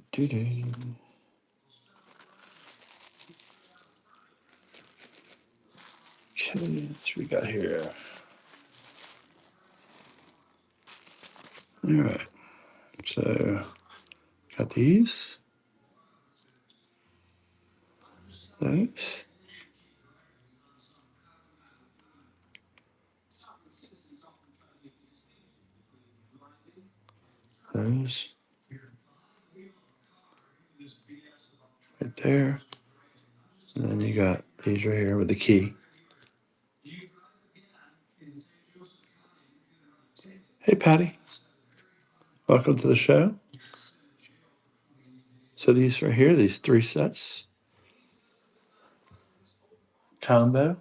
Okay, what we got here? All right. So got these. Those. Those. Right there. And then you got these right here with the key. Hey, Patty. Welcome to the show. So these right here, these 3 sets. Combo.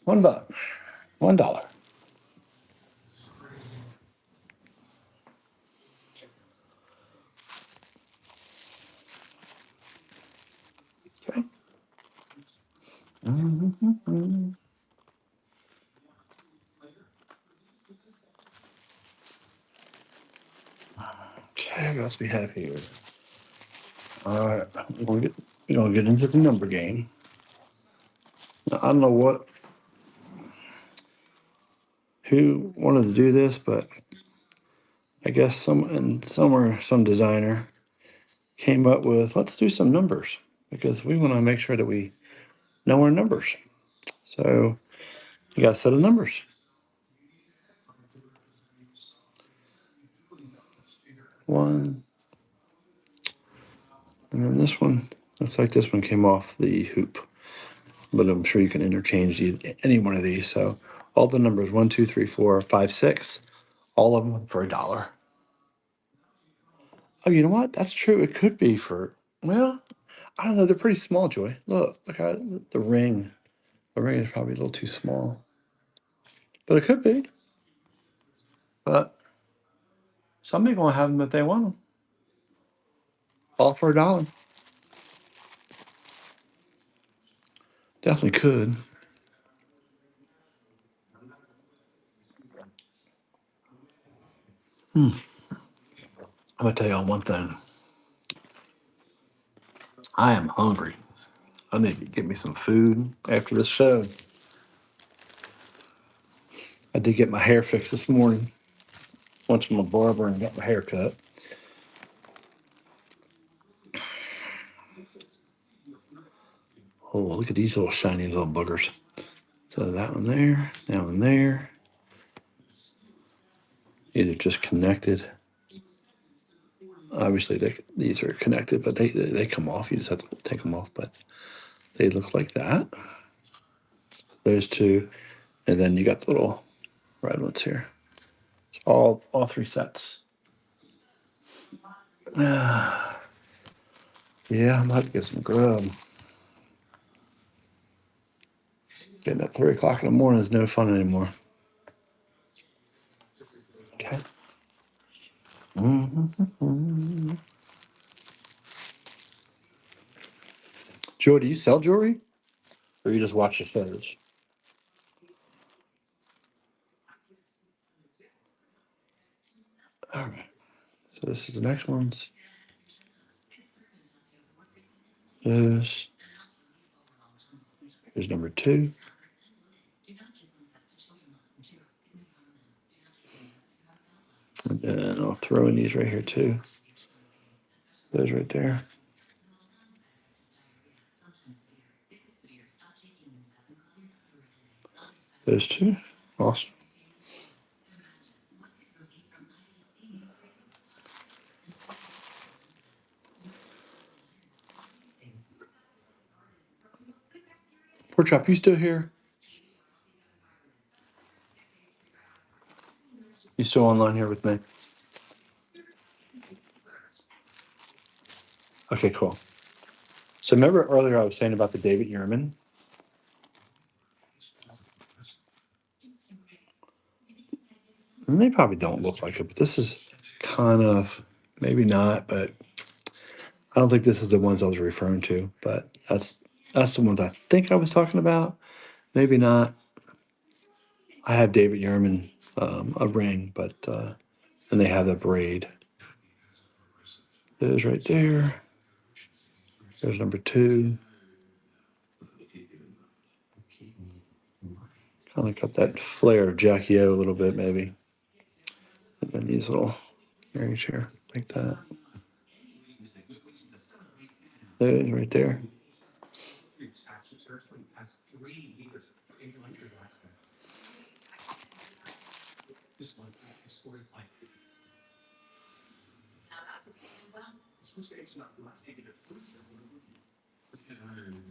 $1. $1. Okay. Okay, what else we have here? All right, we're gonna get into the number game. Now, I don't know who wanted to do this, but I guess somewhere some designer came up with, let's do some numbers because we want to make sure that we know our numbers. So you got a set of numbers. 1, and then this one looks like this one came off the hoop, but I'm sure you can interchange any one of these. So all the numbers 1, 2, 3, 4, 5, 6, all of them for $1. Oh, you know what? That's true. It could be for, well, I don't know. They're pretty small, Joy. Look at the ring. The ring is probably a little too small, but it could be. But somebody's gonna have them if they want them. All for $1. Definitely could. I'm gonna tell y'all one thing. I am hungry. I need to get me some food after this show. I did get my hair fixed this morning. Went to my barber and got my hair cut. Oh, look at these little shiny little boogers. So that one there, that one there. These are just connected. Obviously, these are connected, but they come off. You just have to take them off. But they look like that. Those 2, and then you got the little red ones here. It's all 3 sets. Yeah, I'm about to get some grub. Getting up 3 o'clock in the morning is no fun anymore. Okay. Joe, do you sell jewelry, or you just watch the shows? All right. So this is the next ones. This. Here's number 2. And then I'll throw in these right here too. Those right there. Those two. Awesome. Pork chop, you still here? You still online here with me? Okay, cool. So remember earlier I was saying about the David Yurman? And they probably don't look like it, but this is kind of maybe not, but I don't think this is the ones I was referring to, but that's the ones I think I was talking about. Maybe not. I have David Yurman a ring, but and they have the braid. There's right there. There's number two. Kind of got that flair of Jackie O a little bit, maybe. And then these little earrings here, like that. There's right there.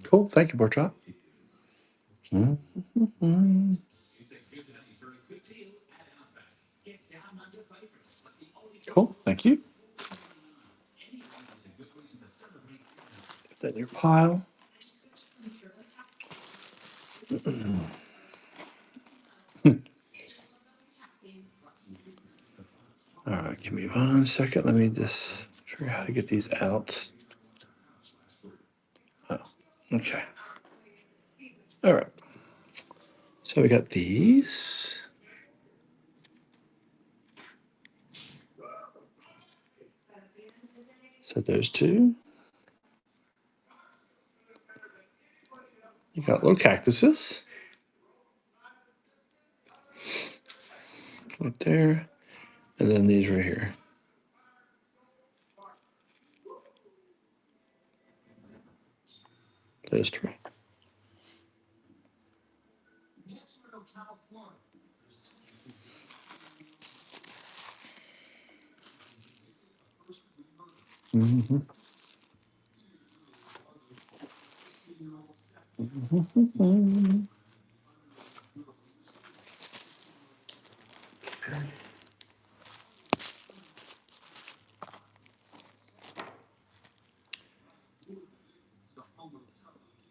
Cool. Thank you, Pork Chop. Mm-hmm. Cool. Thank you. Put that in your pile. All right, give me 1 second. Let me just figure out how to get these out. Oh, okay. All right. So we got these. So those two. You got little cactuses right there. And then these right here. Those three. Mm-hmm. Mm-hmm.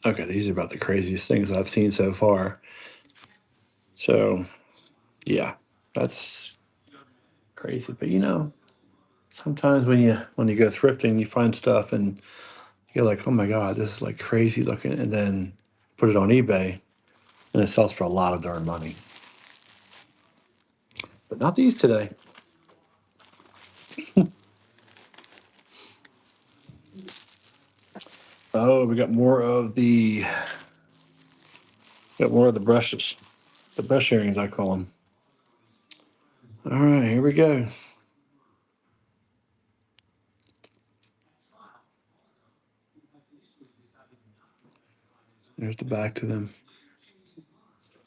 Okay, these are about the craziest things I've seen so far. So, yeah, that's crazy. But sometimes when you go thrifting, you find stuff and you're like, oh my god, this is like crazy looking, and then put it on eBay and it sells for a lot of darn money. But not these today. Oh, we got more of the brushes, the brush earrings I call them. All right, here we go. There's the back to them.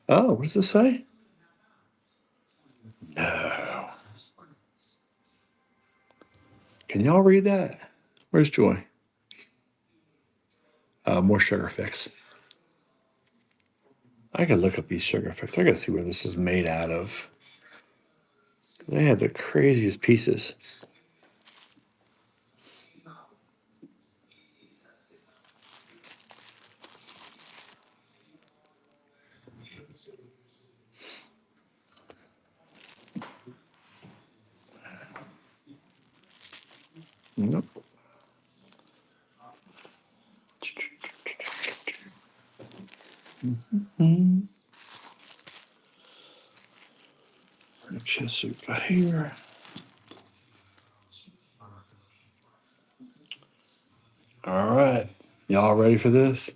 Oh, what does this say? No. Can y'all read that? Where's Joy? More sugar fix. I gotta look up these sugar fix. I gotta see where this is made out of. They have the craziest pieces. Nope. Mm-hmm. Chest suit got here. All right. Y'all ready for this?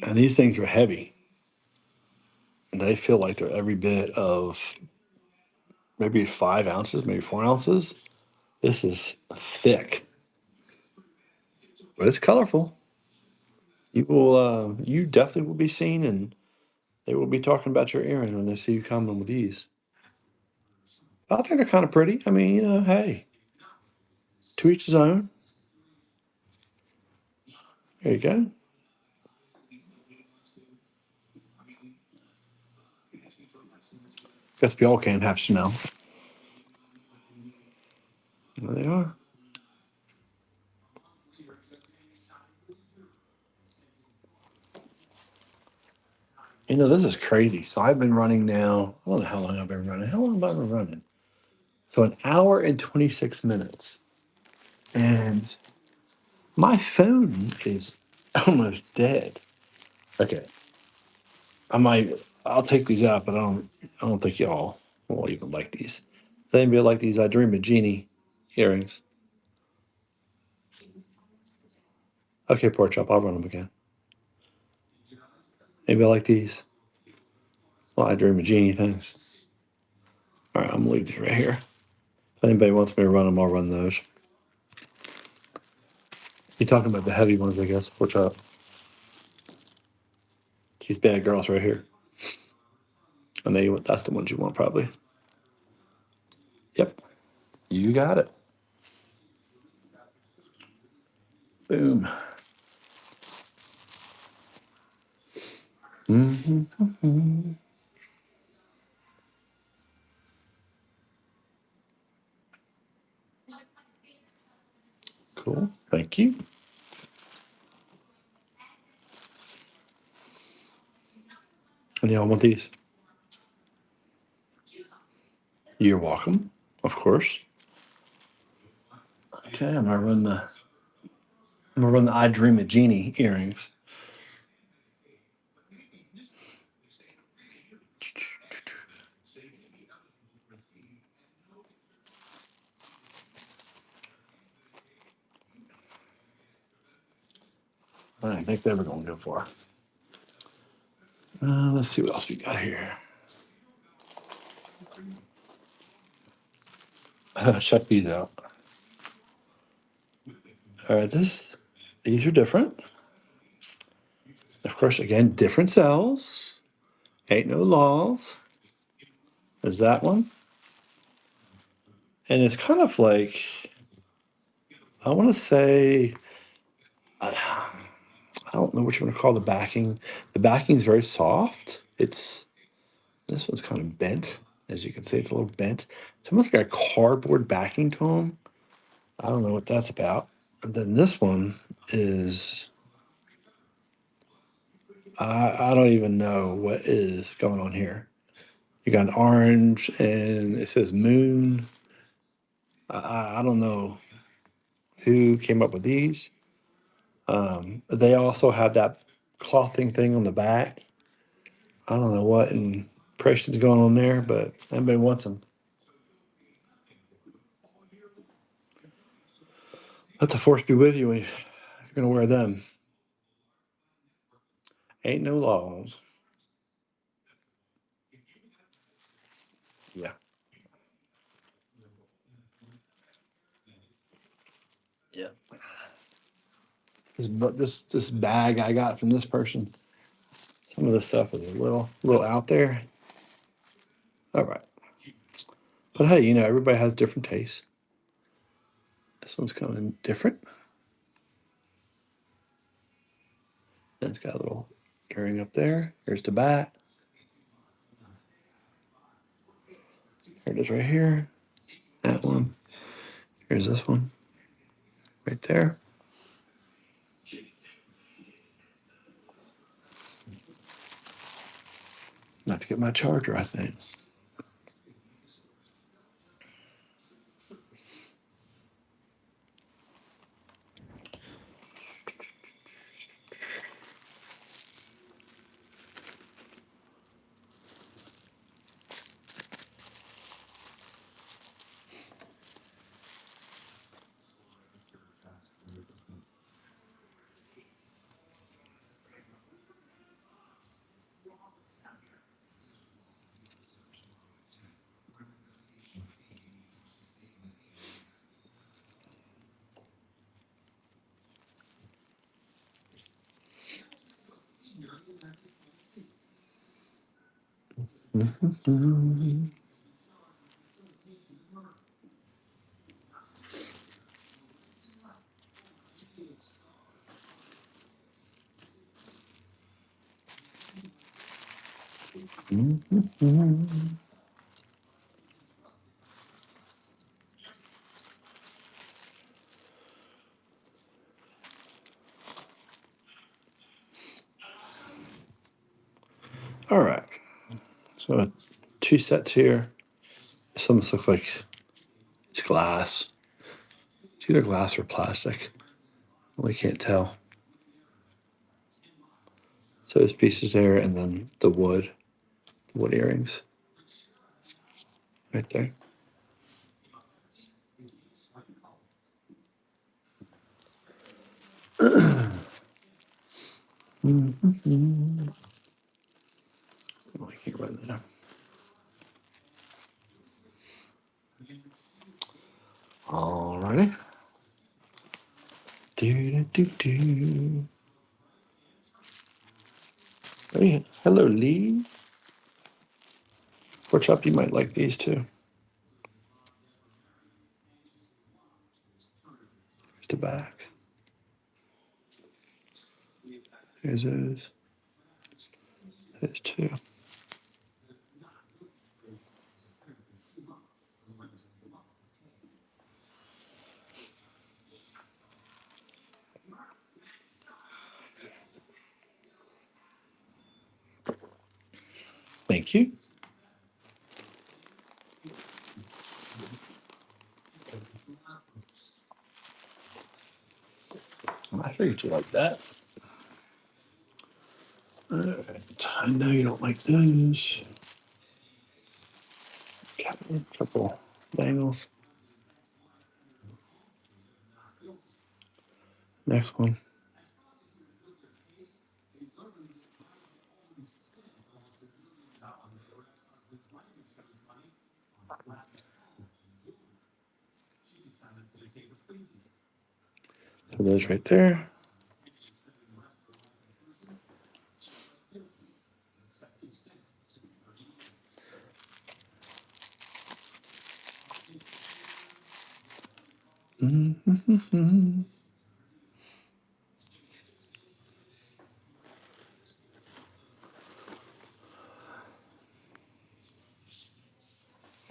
And these things are heavy. They feel like they're every bit of maybe 5 ounces, maybe 4 ounces. This is thick, but it's colorful. You definitely will be seen, and they will be talking about your earring when they see you coming with these. I think they're kind of pretty. I mean, hey, to each his own. There you go. Guess we all can't have Chanel. There they are. This is crazy. So I've been running now. I don't know how long I've been running. How long have I been running? So an hour and 26 minutes. And my phone is almost dead. Okay. I'll take these out, but I don't think y'all will even like these. Does anybody like these I Dream of Genie earrings? Okay, pork chop, I'll run them again. Anybody like these? Well, I Dream of Genie things. All right, I'm gonna leave these right here. If anybody wants me to run them, I'll run those. You're talking about the heavy ones, I guess. Pork chop. These bad girls right here. I know that's the ones you want, probably. Yep, you got it. Boom. Hmm. Cool. Thank you. And y'all want these? You're welcome. Of course. Okay, I'm gonna run the I Dream of Genie earrings. I think they were going to go for. Let's see what else we got here. Check these out. All right, these are different. Of course, again, different cells. Ain't no laws. There's that one. And it's kind of like, I want to say, I don't know what you want to call the backing. The backing's very soft. This one's kind of bent. As you can see, it's a little bent. It's almost like a cardboard backing to them. I don't know what that's about. And then this one is, I don't even know what is going on here. You got an orange and it says moon. I don't know who came up with these. They also have that clothing thing on the back. I don't know what impression's going on there, but everybody wants them. Let the force be with you if you're going to wear them. Ain't no laws. Yeah. Yeah. This bag I got from this person. Some of this stuff is a little out there. All right. But hey, everybody has different tastes. This one's kind of different. And it's got a little earring up there. Here's the bat. Here it is right here. That one. Here's this one. Right there. Not to get my charger, I think. Mhm. Mhm. All right. So two sets here. This almost looks like it's glass. It's either glass or plastic. We can't tell. So there's pieces there, and then the wood earrings right there. Mm-hmm. Oh, I can't run that. Alrighty. Do do do do. Hey, hello, Lee. Pork chop, you might like these too. Here's the back. Here's those. There's two. Thank you. I figured you like that. All right. I know you don't like those. Couple bangles. Next one. So those right there. Mm-hmm.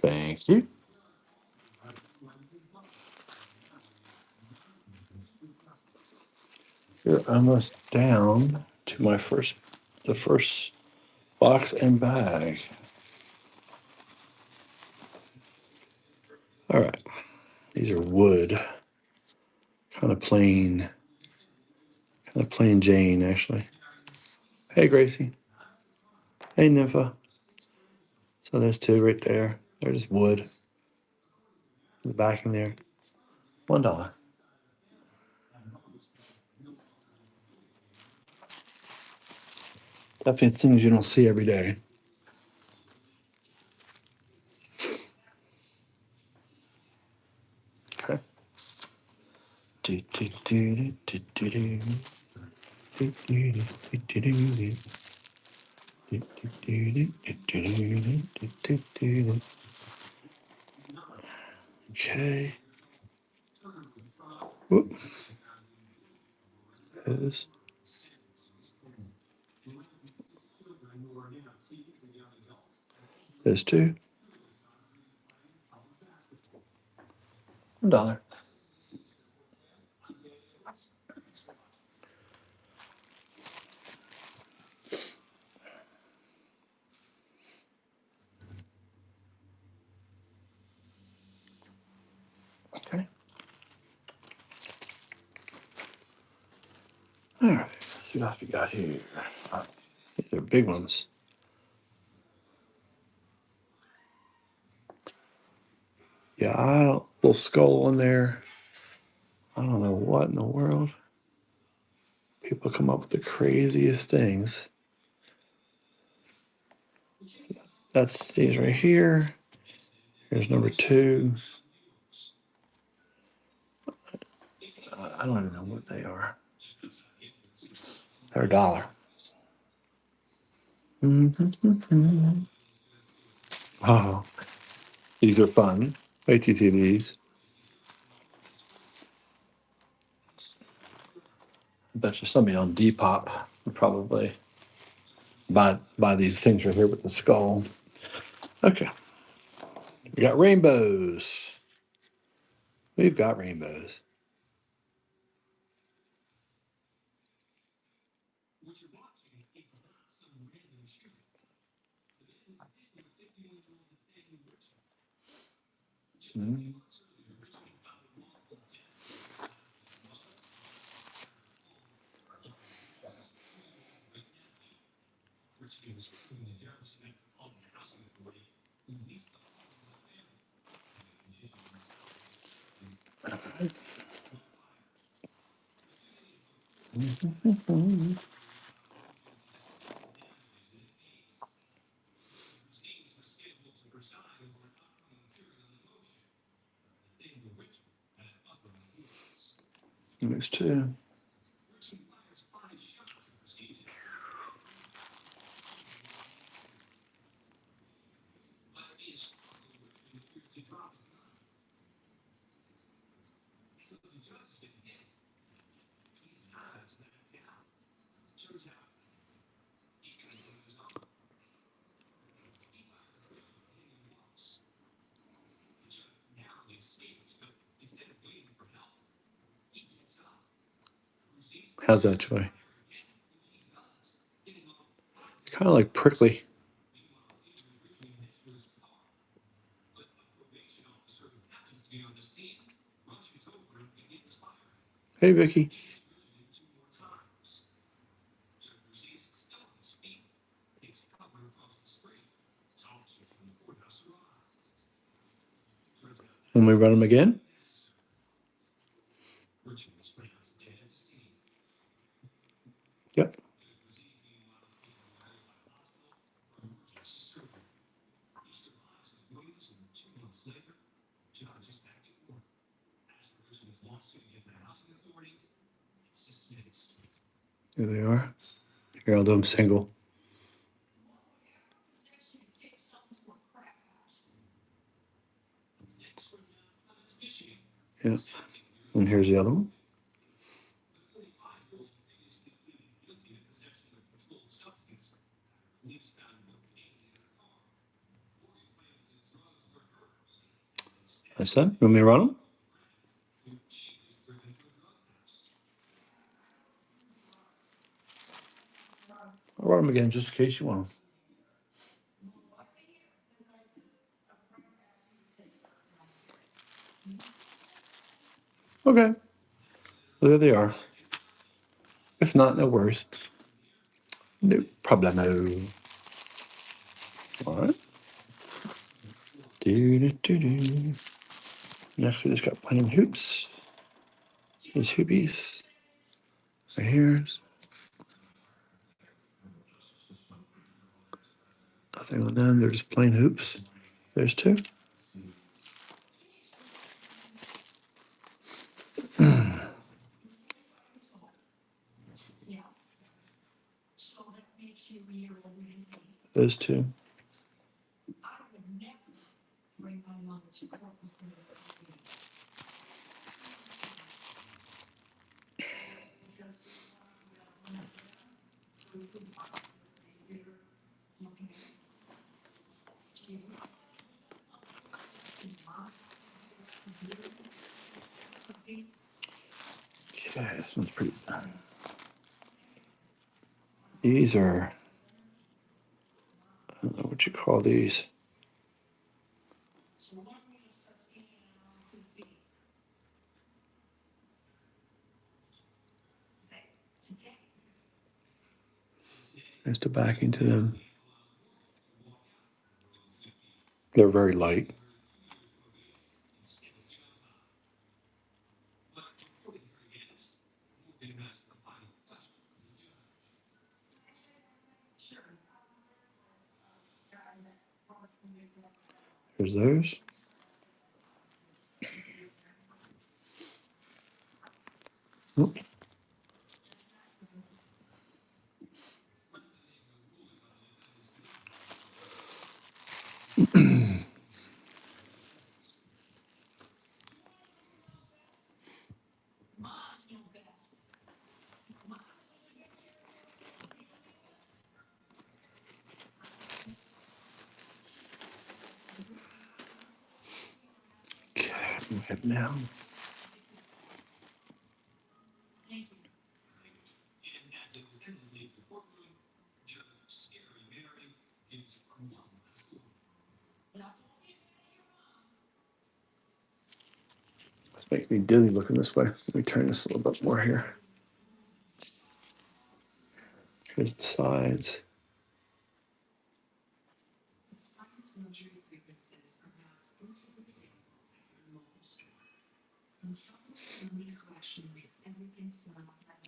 Thank you. You're almost down to the first box and bag. All right. These are wood, kind of plain Jane, actually. Hey, Gracie. Hey, Nympha. So there's two right there. They're just wood. The backing there. $1. Definitely things you don't see every day. Okay. Do, do, do, do, do, do. Do, do, do, do, do, do. Do, do, do, do, do, do, do, do, do, do. Okay. Whoop. There's two. $1. Okay. All right. Let's see what else we got here. These are big ones. Yeah, I don't. Little skull in there. I don't know what in the world. People come up with the craziest things. That's these right here. Here's number two. I don't even know what they are. They're $1. Mm-hmm. Oh, these are fun. Wait till you see these. I bet you somebody on Depop would probably buy these things right here with the skull. Okay, we got rainbows. We've got rainbows. Mm. There's two. How's that, Joy? Kind of like prickly. Hey, Vicky. When we run them again? Yep. Here they are. Here, I'll do them single. Yep. And here's the other one. That's that. You want me to run them? I'll run them again just in case you want them. Okay. Well, there they are. If not, no worries. No problemo. All right. Do. Next, we just got plain hoops. These hoopies. Right here. Nothing on them. They're just plain hoops. There's two. Those two. Okay, this one's pretty. These are. I don't know what you call these. There's the backing to them. They're very light. There's those. Oop. Okay, move it down. This makes me dizzy looking this way. Let me turn this a little bit more here. Here's the sides.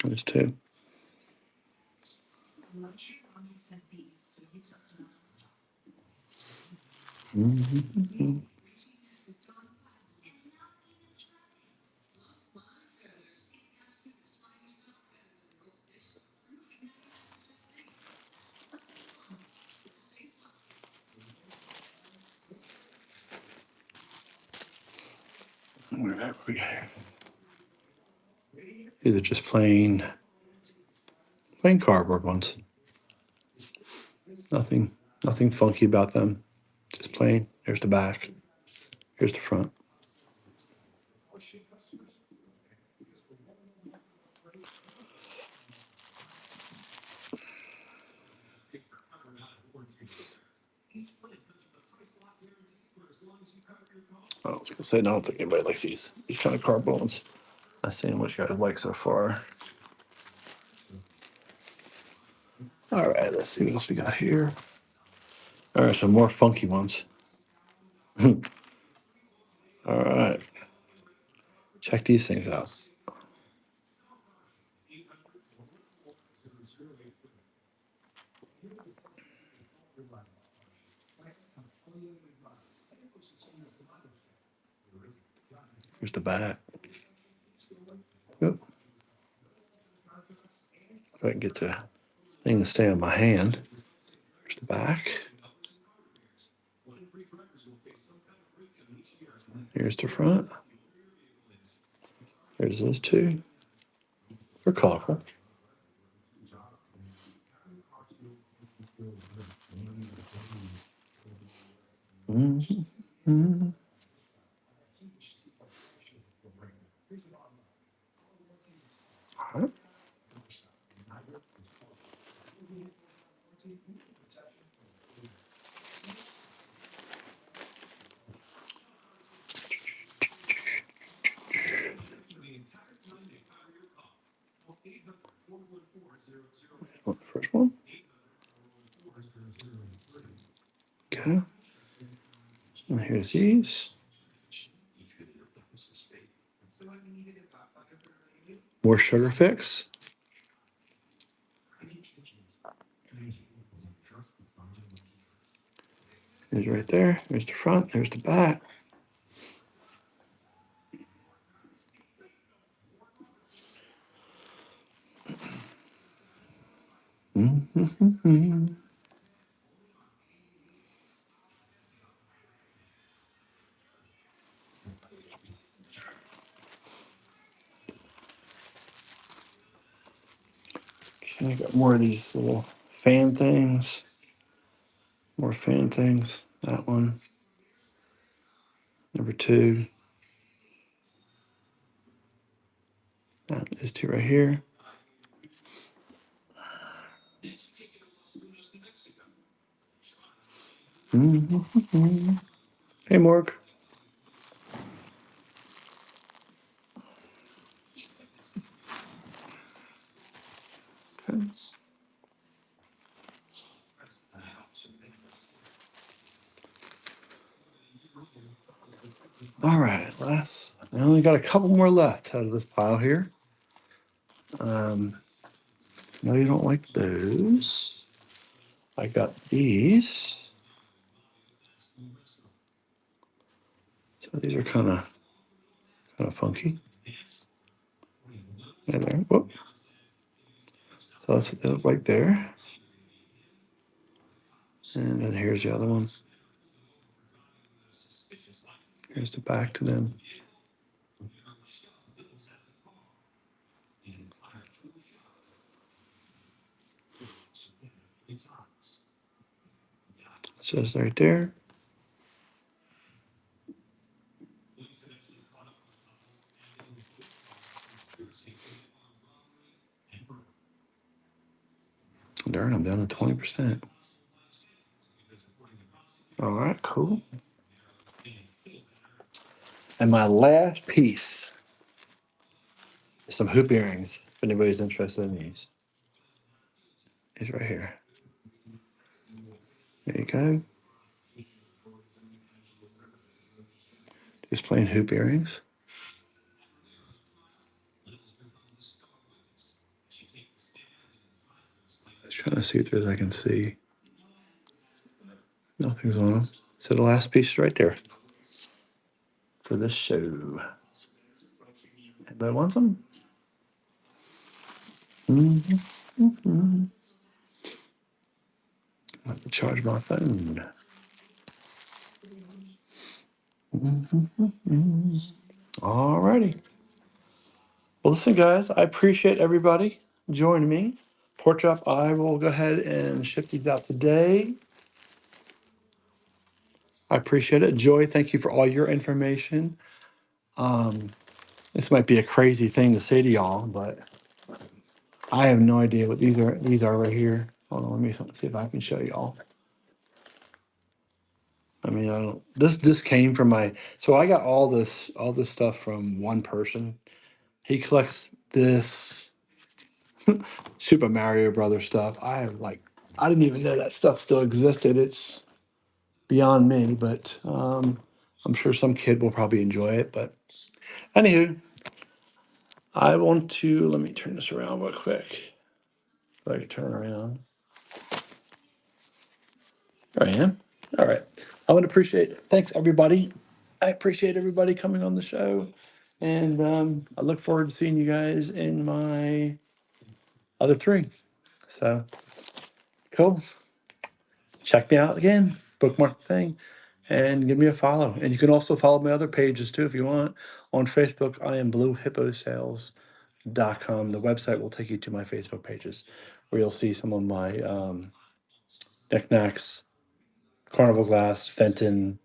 There's two. Mhm. Where we go. These are just plain cardboard ones. Nothing funky about them. Just plain. Here's the back. Here's the front. I was gonna say, no, I don't think anybody likes these kind of cardboard ones. I've seen what you guys like so far. All right, let's see what else we got here. All right, some more funky ones. All right, check these things out. Here's the back. Yep. If I can get the thing to stay on my hand. Here's the back. Here's the front. There's those two. They're colorful. Mm-hmm. All right. Want the first one? Okay. And here's these. More sugar fix. Here's right there. There's the front. There's the back. Mm-hmm. Okay, I got more of these little fan things. More fan things. That one. Number two. That is two right here. Mm-hmm. Hey, Morg. Okay. All right, last. I only got a couple more left out of this pile here. No, you don't like those. I got these. So these are kind of funky. And there. Whoop. So that's what they look like there. And then here's the other one. Here's the back to them. It says right there. Darn, I'm down to 20%. All right, cool. And my last piece is some hoop earrings. If anybody's interested in these, is right here. There you go. Just plain hoop earrings. I was trying to see if there's I can see. Nothing's on them. So the last piece is right there for this show. Anybody want some? Mm-hmm. I have to charge my phone. Mm-hmm. All righty. Well, listen, guys, I appreciate everybody joining me. Pork chop, I will go ahead and ship these out today. I appreciate it. Joy, thank you for all your information. This might be a crazy thing to say to y'all, but I have no idea what these are. These are right here. Hold on, let me see if I can show y'all. I mean, I don't. This came from my. So I got all this stuff from one person. He collects this Super Mario Brothers stuff. I didn't even know that stuff still existed. It's beyond me, but I'm sure some kid will probably enjoy it. But anywho, I want to let me turn this around real quick. If I can turn around. There I am. All right. I would appreciate it. Thanks, everybody. I appreciate everybody coming on the show. And I look forward to seeing you guys in my other three. So cool. Check me out again, bookmark the thing, and give me a follow. And you can also follow my other pages too if you want. On Facebook, I am bluehipposales.com. The website will take you to my Facebook pages where you'll see some of my knickknacks, Carnival Glass, Fenton,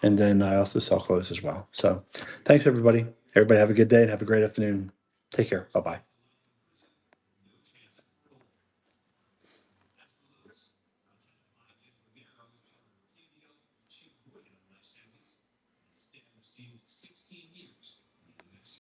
and then I also sell clothes as well. So thanks, everybody. Everybody have a good day and have a great afternoon. Take care. Bye-bye.